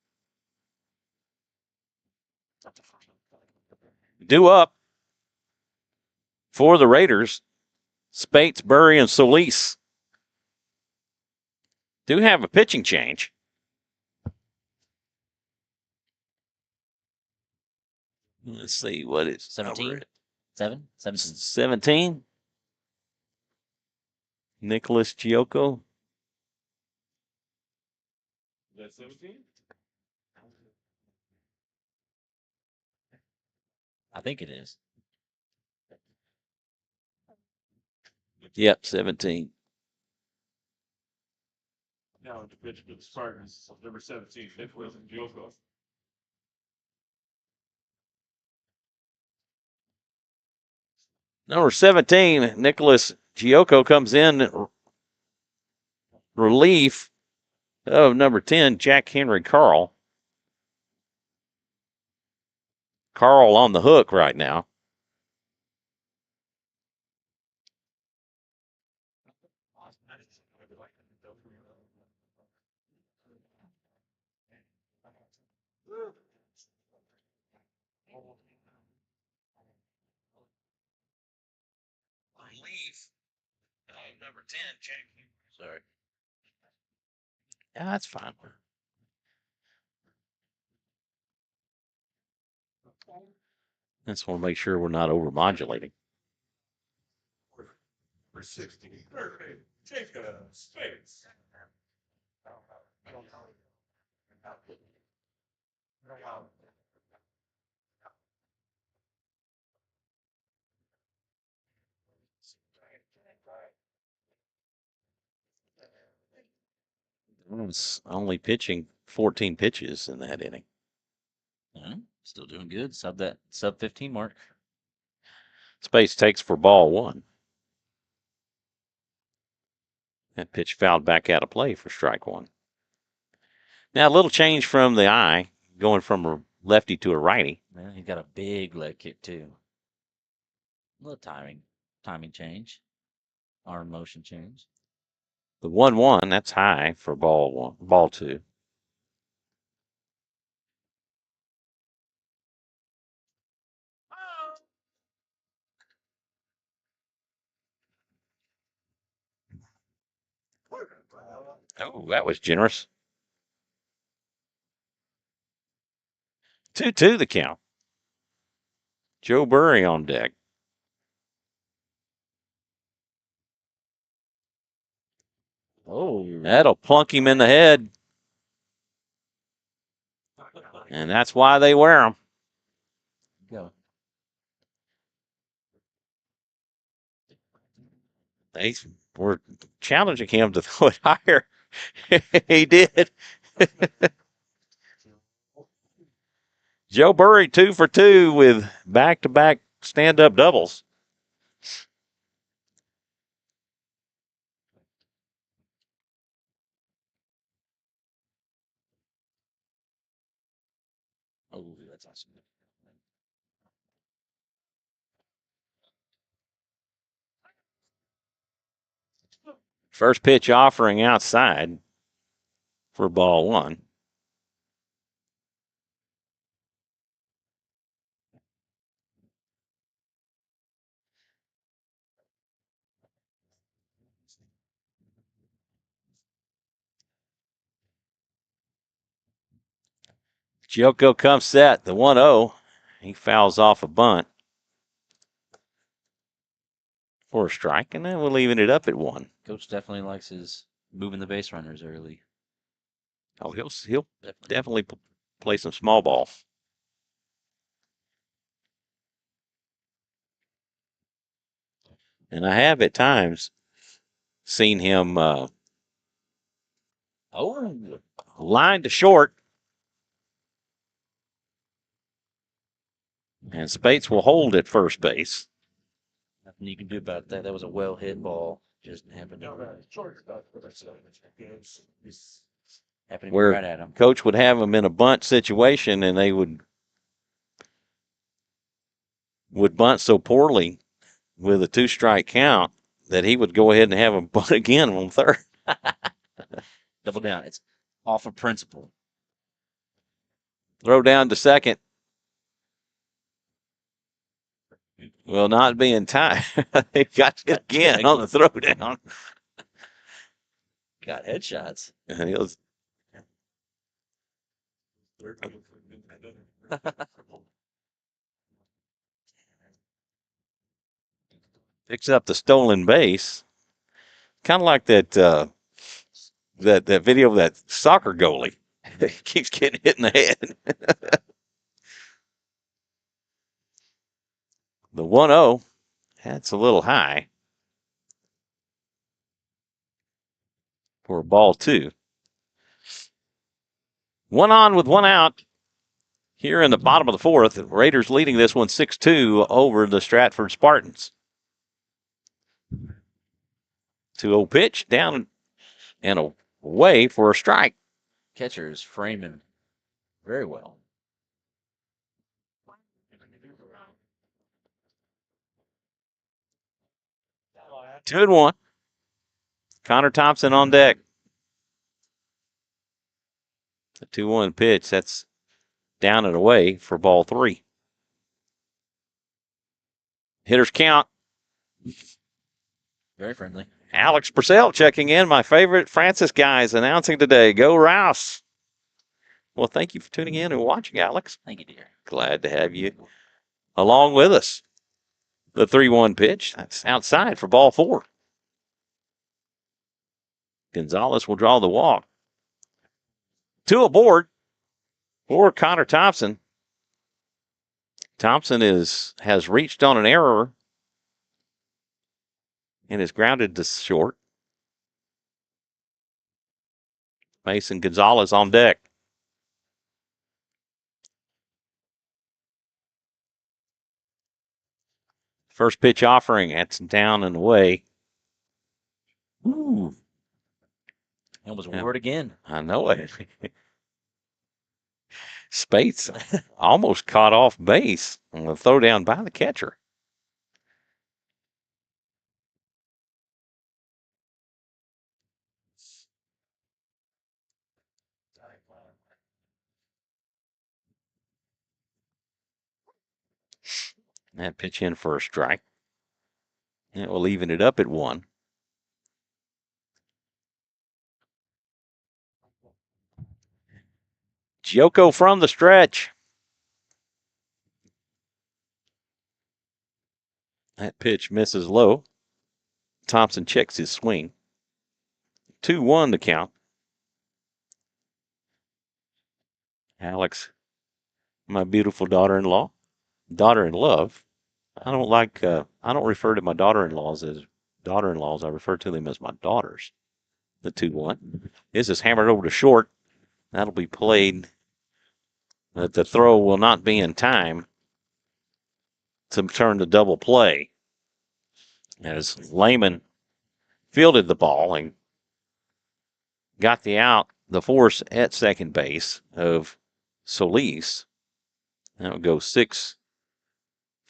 Due up for the Raiders, Spates, Burry, and Solis. Do have a pitching change. Let's see, what is 17? 17? 17. Nicholas Gioco. Is that 17? I think it is. Yep, 17. Now the pitch for the Spartans, number 17, Nicholas Gioco. Number 17, Nicholas Gioco comes in relief of number 10, Jack Henry Carl. Carl on the hook right now. Relief of number 10, Jack Henry. Sorry. Yeah, that's fine. Just want to make sure we're not overmodulating. For 60, Jacob Spates. It's only pitching 14 pitches in that inning. Yeah, still doing good. Sub 15 mark. Space takes for ball 1. That pitch fouled back out of play for strike 1. Now, a little change from the eye, going from a lefty to a righty. Yeah, he got a big leg kick, too. A little timing change. Arm motion change. The 1-1, that's high for ball 2. Oh, that was generous. 2-2 the count. Joe Burry on deck. Oh, That'll plunk him in the head. And that's why they wear them. go. They were challenging him to throw it higher. He did. Joe Burry 2 for 2 with back-to-back stand-up doubles. Oh, that's awesome. First pitch offering outside for ball 1. Gioco comes set, the 1-0. He fouls off a bunt for a strike, and then we're leaving it up at 1. Coach definitely likes his moving the base runners early. Oh, he'll definitely play some small ball. And I have at times seen him line to short. And Spates will hold at first base. Nothing you can do about that. That was a well hit ball. Just happened Where right at him. Coach would have him in a bunt situation, and they would bunt so poorly with a 2-strike count that he would go ahead and have him bunt again on third. Double down. It's off of principle. Throw down to second. Well, not being tied. They got it again on the throwdown. Got headshots. And he was, picks up the stolen base. Kind of like that that video of that soccer goalie. Keeps getting hit in the head. The 1-0, that's a little high for ball 2. 1 on with 1 out here in the bottom of the 4th. Raiders leading this one 6-2 over the Stratford Spartans. 2-0 pitch down and away for a strike. Catcher is framing very well. 2-1. Connor Thompson on deck. The 2-1 pitch, that's down and away for ball 3. Hitters count. Very friendly. Alex Purcell checking in. My favorite Francis guys announcing today. Go Rouse. Well, thank you for tuning in and watching, Alex. Thank you, dear. Glad to have you along with us. The 3-1 pitch, that's outside for ball 4. Gonzalez will draw the walk. 2 aboard for Connor Thompson. Thompson has reached on an error and is grounded to short. Mason Gonzalez on deck. First pitch offering. That's down and away. Ooh. It was word again. I know it. Spates almost caught off base on the throw down by the catcher. That pitch in for a strike. It will even it up at 1. Giocco from the stretch. That pitch misses low. Thompson checks his swing. 2-1 the count. Alex, my beautiful daughter-in-law, daughter-in-love. I don't refer to my daughter-in-laws as daughter-in-laws. I refer to them as my daughters. The 2-1. This is hammered over to short. That'll be played. But the throw will not be in time to turn to double play. As Lehman fielded the ball and got the force at second base of Solis. That would go 6-4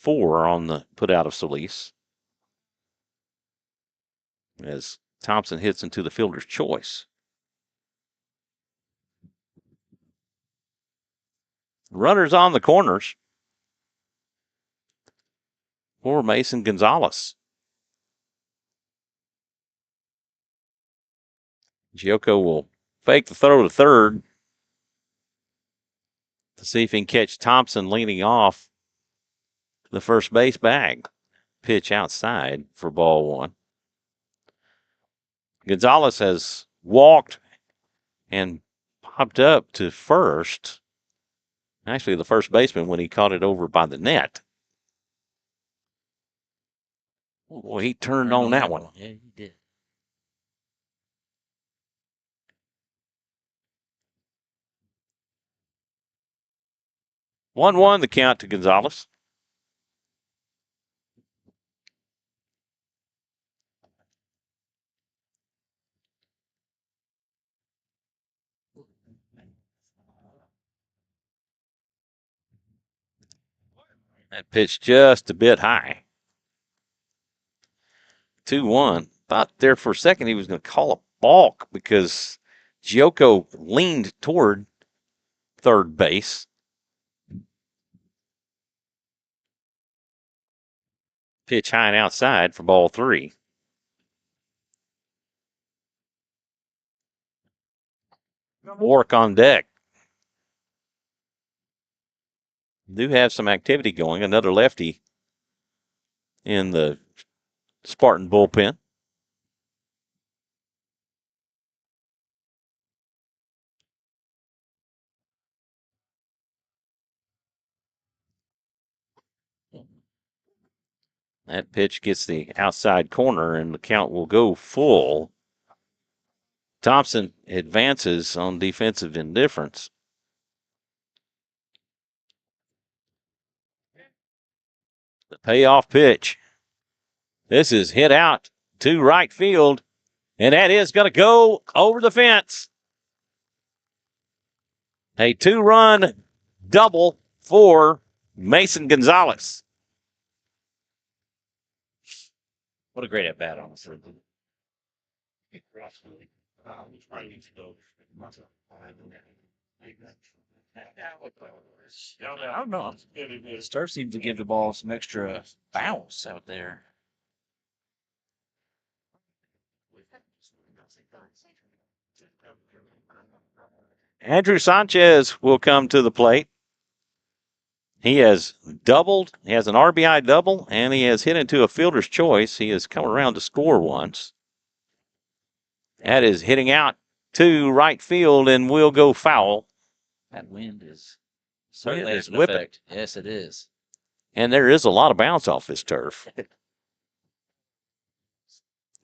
on the put out of Solis. As Thompson hits into the fielder's choice. Runners on the corners for Mason Gonzalez. Giocco will fake the throw to third to see if he can catch Thompson leaning off the first base bag. Pitch outside for ball 1. Gonzalez has walked and popped up to first. Actually, the first baseman when he caught it over by the net. Well, he turned on that one. Yeah, he did. One the count to Gonzalez. That pitch just a bit high. 2-1. Thought there for a second he was going to call a balk because Giocco leaned toward third base. Pitch high and outside for ball 3. Warwick on deck. Do have some activity going. Another lefty in the Spartan bullpen. That pitch gets the outside corner, and the count will go full. Thompson advances on defensive indifference. The payoff pitch. This is hit out to right field, and that is going to go over the fence. A 2-run double for Mason Gonzalez. What a great at bat, honestly. I don't know. The Star seemed to give the ball some extra bounce out there. Andrew Sanchez will come to the plate. He has doubled. He has an RBI double, and he has hit into a fielder's choice. He has come around to score once. That is hitting out to right field and will go foul. That wind is certainly is has an whipping. effect. Yes, it is. And there is a lot of bounce off this turf.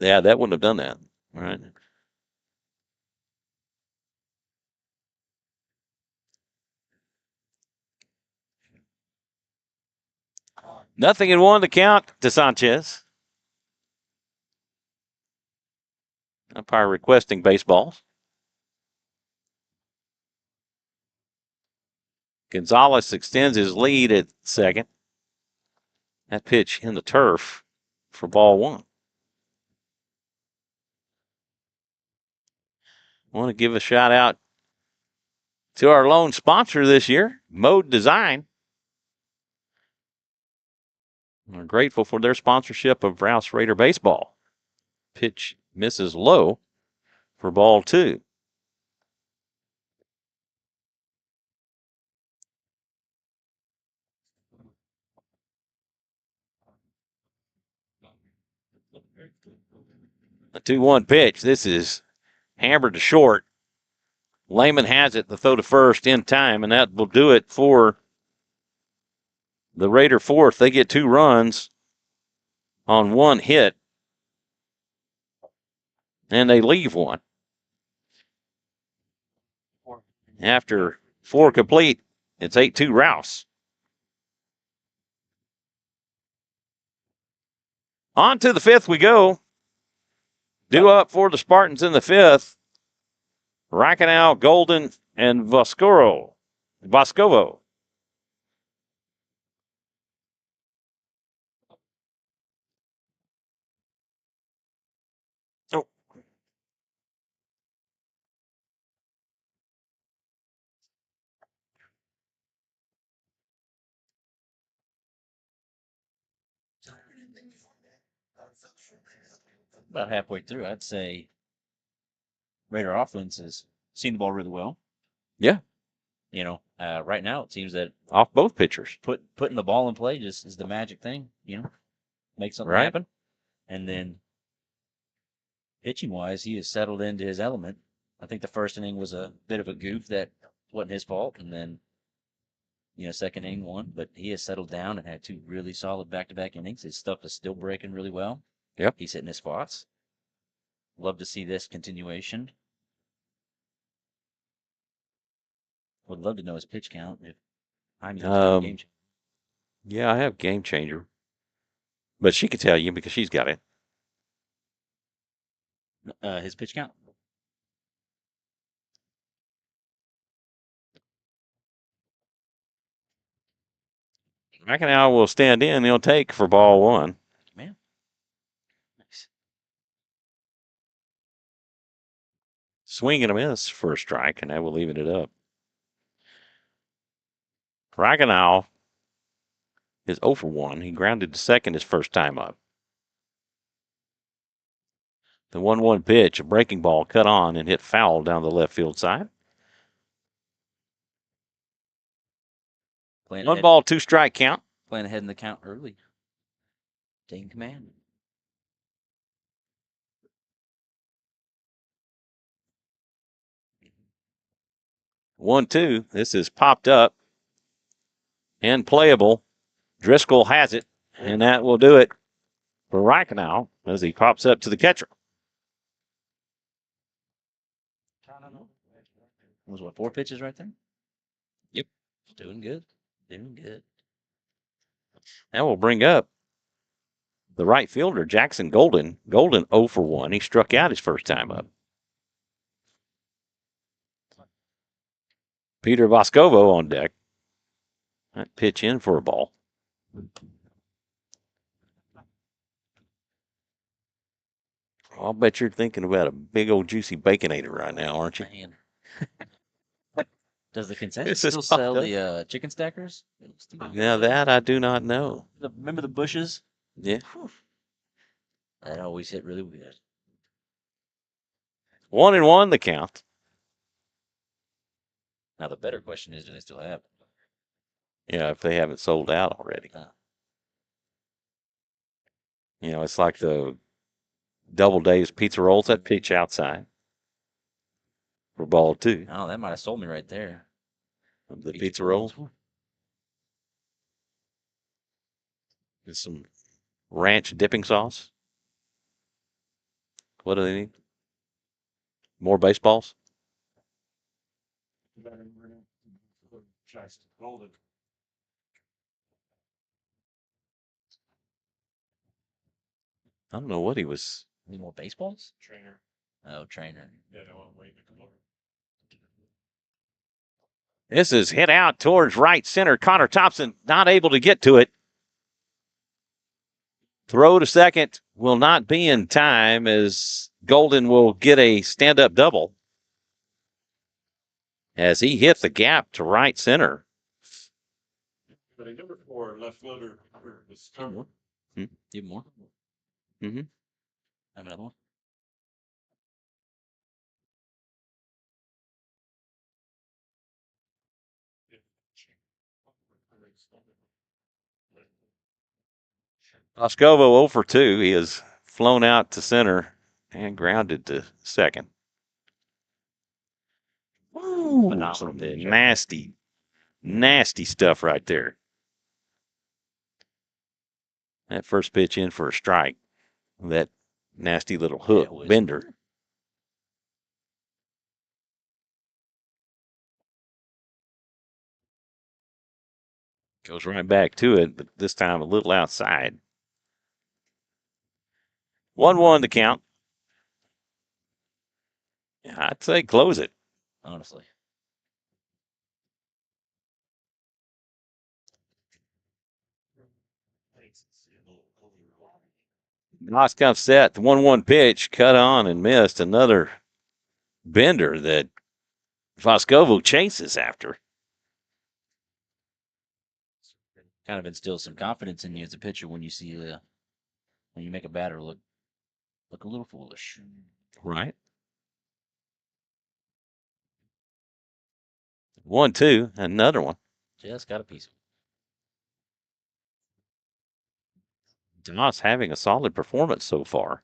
Yeah, that wouldn't have done that. All right. 0-1 the count to Sanchez. Umpire requesting baseballs. Gonzalez extends his lead at second. That pitch in the turf for ball 1. I want to give a shout out to our lone sponsor this year, Mode Design. We're grateful for their sponsorship of Rouse Raider Baseball. Pitch misses low for ball 2. A 2-1 pitch. This is hammered to short. Lehman has it, the throw to first in time, and that will do it for the Raider fourth. They get 2 runs on 1 hit, and they leave 1. After 4 complete, it's 8-2 Rouse. On to the 5th we go. Due up for the Spartans in the 5th. Racanal, Golden, and Voscovo. Oh. About halfway through, I'd say Raider offense has seen the ball really well. Yeah. Right now it seems that Off both pitchers. putting the ball in play just is the magic thing. Make something Right. happen. And then pitching wise, he has settled into his element. I think the first inning was a bit of a goof that wasn't his fault, and then second inning one, but he has settled down and had 2 really solid back-to-back innings. His stuff is still breaking really well. Yep. He's hitting his spots. Love to see this continuation. Would love to know his pitch count if I'm game changer. Yeah, I have Game Changer. But she could tell you because she's got it. His pitch count. Racanal will stand in. He'll take for ball 1. Man. Nice. Swing and a miss for a strike, and that will even it up. Racanal is 0 for 1. He grounded to second his first time up. The 1-1 pitch, a breaking ball cut on and hit foul down the left field side. 1 ball, 2 strike count. Playing ahead in the count early. Taking command. One, 2. This is popped up and playable. Driscoll has it, and that will do it for Racanal as he pops up to the catcher. Was 4 pitches right there? Yep. Doing good. Doing good. That will bring up the right fielder, Jackson Golden. Golden 0 for 1. He struck out his first time up. Peter Voscovo on deck. That pitch in for a ball. I'll bet you're thinking about a big old juicy Baconator right now, aren't you? Man. Does the concession This is still sell popped the chicken stackers? Now that I do not know. Remember the bushes? Yeah. Whew. That always hit really good. 1-1 the count. Now the better question is, do they still have it? Yeah, if they haven't sold out already. It's like the Double Dave's Pizza Rolls, that pitch outside for ball 2. Oh, that might have sold me right there. The pizza rolls. And some ranch dipping sauce. What do they need? More baseballs? Golden. I don't know what he was. Any more baseballs? Trainer. Oh, trainer. Yeah, no, I'm waiting to come over. This is hit out towards right center. Connor Thompson not able to get to it. Throw to second will not be in time as Golden will get a stand-up double as he hit the gap to right center. But a number 4 left fielder was covered. Even more? Mm-hmm. Have another one? Boscovo 0 for 2. He is flown out to center and grounded to second. Ooh, Phenomenal pitch. nasty, nasty stuff right there. That first pitch in for a strike. That nasty little hook bender. Goes right back to it, but this time a little outside. 1-1 to count. I'd say close it. Honestly. Noskoff set, the 1-1 pitch, cut on and missed. Another bender that Voskovo chases after. Kind of instills some confidence in you as a pitcher when you see when you make a batter look a little foolish. Right. 1-2, another one. Just got a piece of it. Doss having a solid performance so far.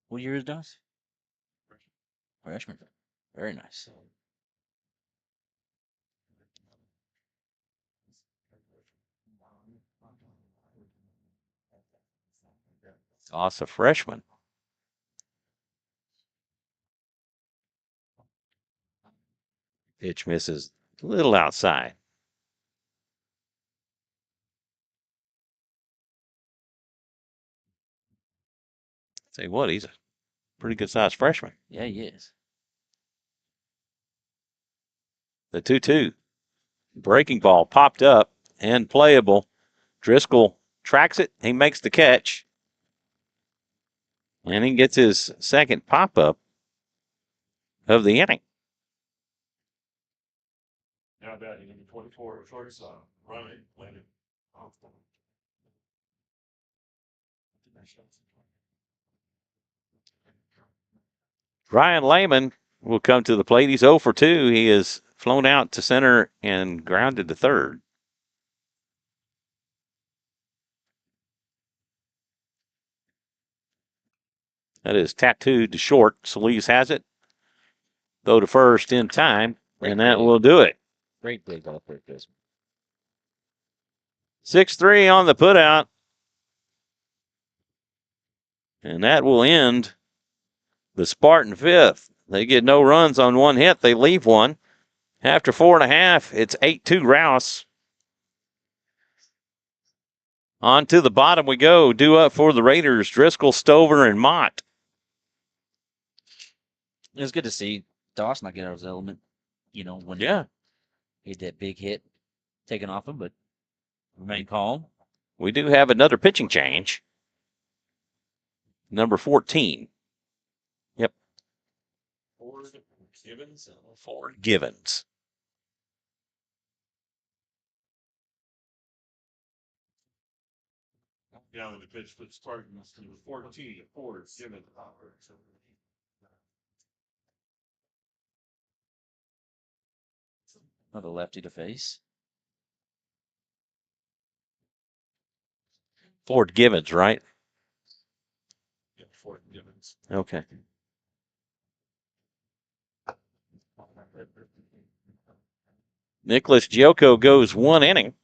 What year is Doss? Freshman. Very nice. Doss a freshman. Pitch misses a little outside. Say what, he's a pretty good sized freshman. Yeah, he is. The 2-2. Breaking ball popped up and playable. Driscoll tracks it. He makes the catch. And he gets his second pop up of the inning. Now batting number 24, shortstop, Ryan Leander. Ryan Lehman will come to the plate. He's 0 for 2. He is flown out to center and grounded to third. That is tattooed to short. Solis has it. Throw to first in time, and that will do it. Great big ball for this. 6-3 on the putout. And that will end the Spartan fifth. They get no runs on one hit. They leave one. After 4.5, it's 8-2 Rouse. On to the bottom we go. Due up for the Raiders, Driscoll, Stover, and Mott. It was good to see Doss not get out of his element. You know, when he had that big hit taken off him, but remain calm. We do have another pitching change. Number 14. Yep. Ford Givens. Down the pitch for the Spartans, number 14, Ford Givens. Another lefty to face. Ford Givens, right? Yeah, Ford Givens. Okay. Nicholas Giocco goes 1 inning.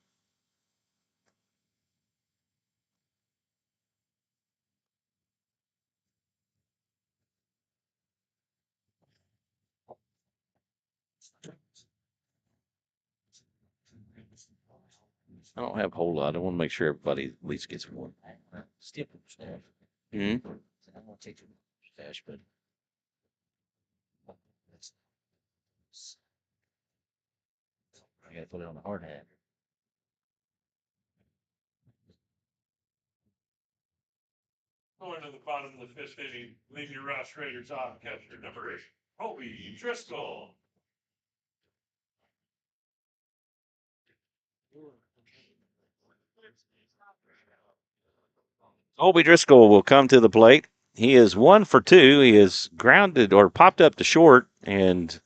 I don't have a whole lot. I want to make sure everybody at least gets one. Still stash. Hmm. I don't want to take too much stash, but I got to put it on the hard hat. Going to the bottom of the fifth inning, leave your Rouse Raiders on catcher number 8, Hobie Driscoll. Colby Driscoll will come to the plate. He is 1 for 2. He is grounded or popped up to short and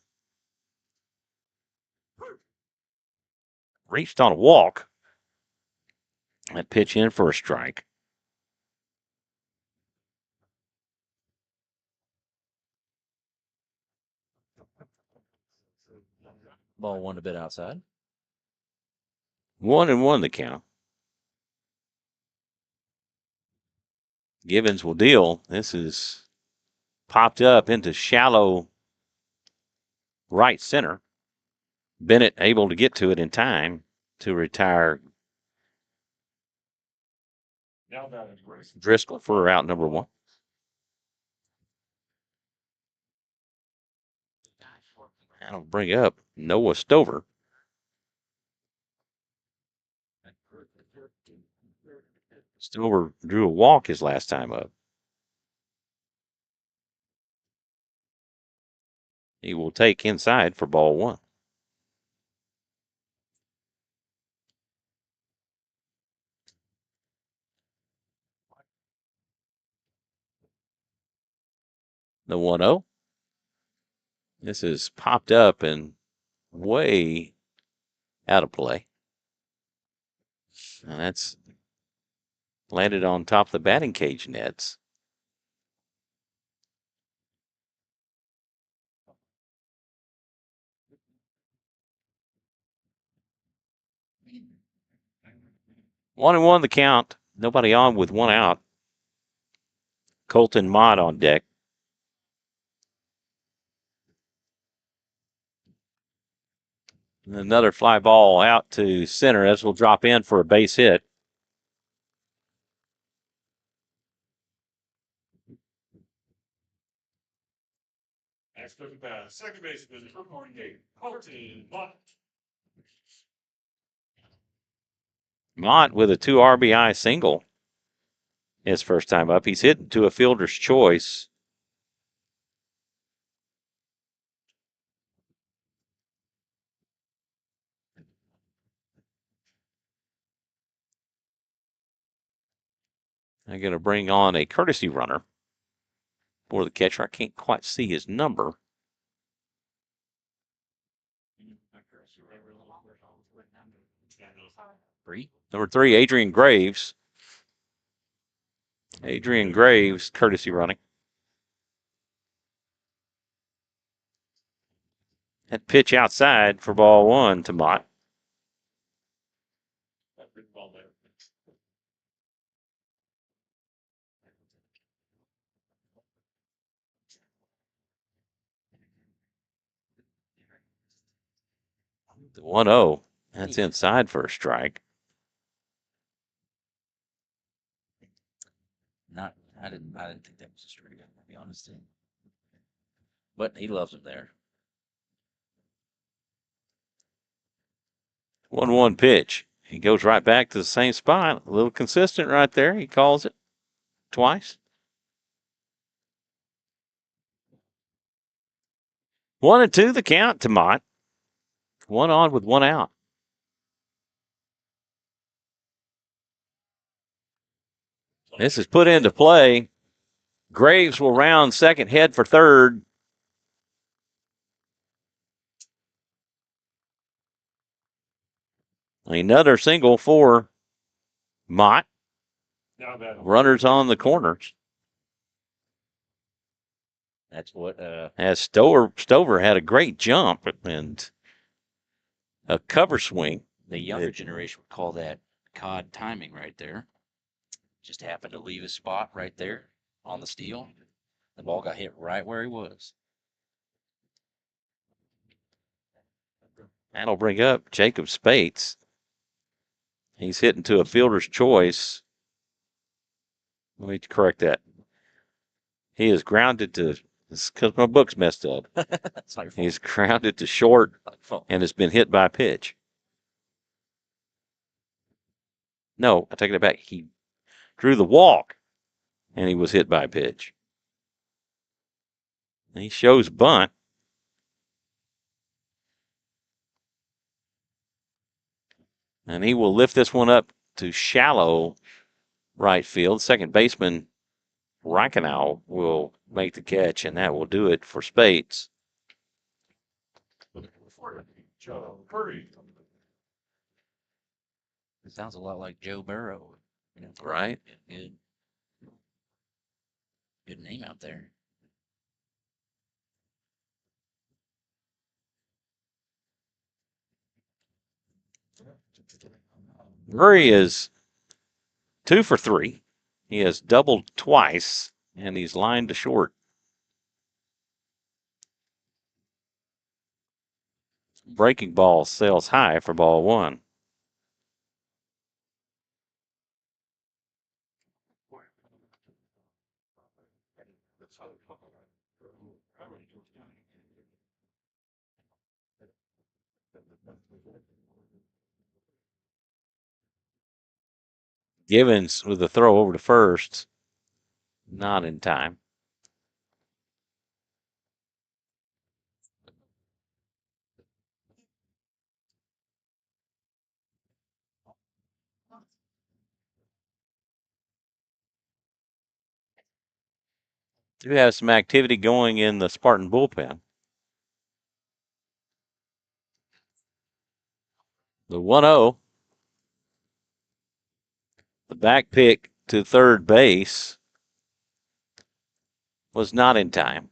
reached on a walk. That pitch in for a strike. Ball one a bit outside. 1-1 the count. Givens will deal. This is popped up into shallow right center. Bennett able to get to it in time to retire Driscoll for out number 1. That'll bring up Noah Stover. Stover drew a walk his last time up. He will take inside for ball 1. The 1-0. This is popped up and way out of play. And that's landed on top of the batting cage nets. One and one the count. Nobody on with 1 out. Colton Mott on deck. Another fly ball out to center. This will drop in for a base hit. Next up at second baseman for 48, Colton Mott. Mott with a 2 RBI single. His first time up. He's hit to a fielder's choice. I'm going to bring on a courtesy runner for the catcher. I can't quite see his number. Number 3, Adrian Graves. Adrian Graves, courtesy running. That pitch outside for ball 1 to Mott. The 1-0. That's inside for a strike. I didn't think that was a strike, to be honest. But he loves him there. 1-1 pitch. He goes right back to the same spot. A little consistent right there. He calls it twice. 1-2 the count to Mott. 1 on with 1 out. This is put into play. Graves will round second, head for third. Another single for Mott. Runners on the corners. That's what As Stover had a great jump and a cover swing. the younger generation would call that cod timing right there. Just happened to leave his spot right there on the steal. The ball got hit right where he was. That'll bring up Jacob Spates. He's hitting to a fielder's choice. Let me correct that. He is grounded to, because my book's messed up. He's grounded to short and has been hit by a pitch. No, I take it back. He drew the walk and he was hit by a pitch. And he shows bunt. And he will lift this one up to shallow right field. Second baseman Reichenau will make the catch, and that will do it for Spates. It sounds a lot like Joe Burrow. Right? Good name out there. Murray is 2 for 3. He has doubled twice, and he's lined to short. Breaking ball sails high for ball 1. Givens with the throw over to first. Not in time. Do have some activity going in the Spartan bullpen. The 1-0. The back pick to third base was not in time.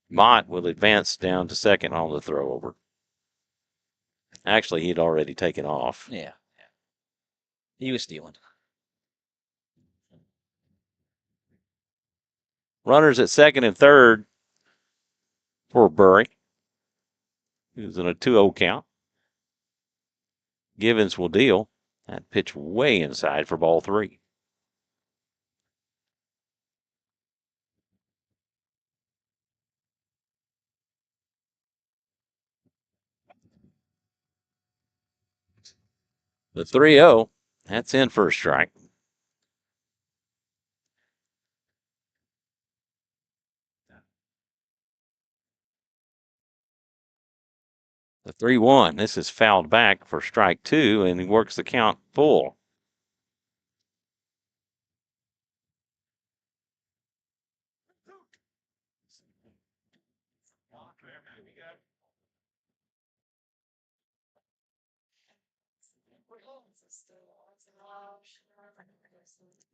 Mott will advance down to second on the throw over. Actually, he'd already taken off. Yeah. He was stealing. Runners at second and third for Burry, who's in a 2-0 count. Givens will deal. That pitch way inside for ball 3. The 3-0, that's in for a strike. The 3-1, this is fouled back for strike 2, and he works the count full.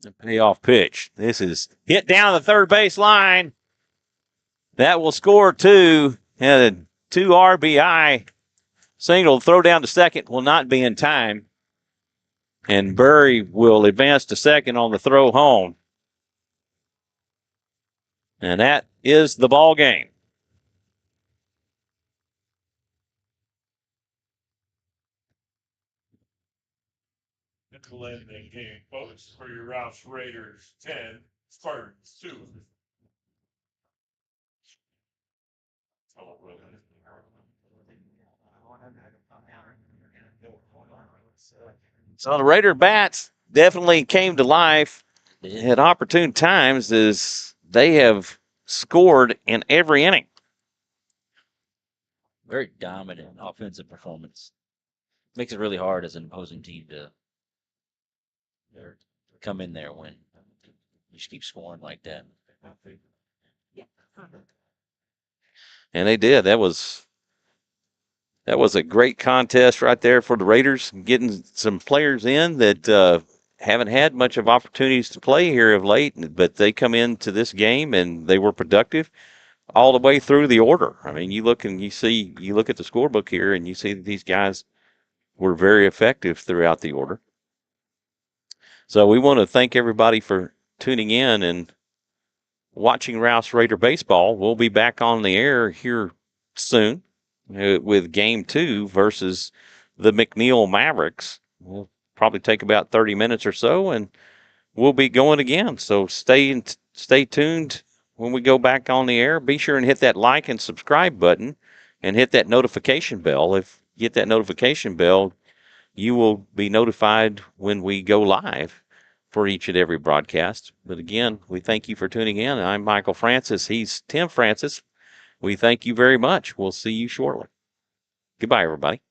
The payoff pitch. This is hit down the third base line. That will score 2, and a 2 RBI single. Throw down to second will not be in time. And Burry will advance to second on the throw home. And that is the ball game. Nickel ending game, folks, for your Rouse Raiders 10, Spartans 2. So the Raider bats definitely came to life at opportune times as they have scored in every inning. Very dominant offensive performance. Makes it really hard as an opposing team to come in there when you just keep scoring like that. And they did. That was a great contest right there for the Raiders, getting some players in that haven't had much of opportunities to play here of late, but they come into this game and they were productive all the way through the order. I mean, you look at the scorebook here and you see that these guys were very effective throughout the order. So we want to thank everybody for tuning in and watching Rouse Raider baseball. We'll be back on the air here soon with Game 2 versus the McNeil Mavericks. We'll probably take about 30 minutes or so, and we'll be going again. So stay tuned when we go back on the air. Be sure and hit that like and subscribe button and hit that notification bell. If you hit that notification bell, you will be notified when we go live for each and every broadcast. But again, we thank you for tuning in. I'm Michael Francis. He's Tim Francis. We thank you very much. We'll see you shortly. Goodbye, everybody.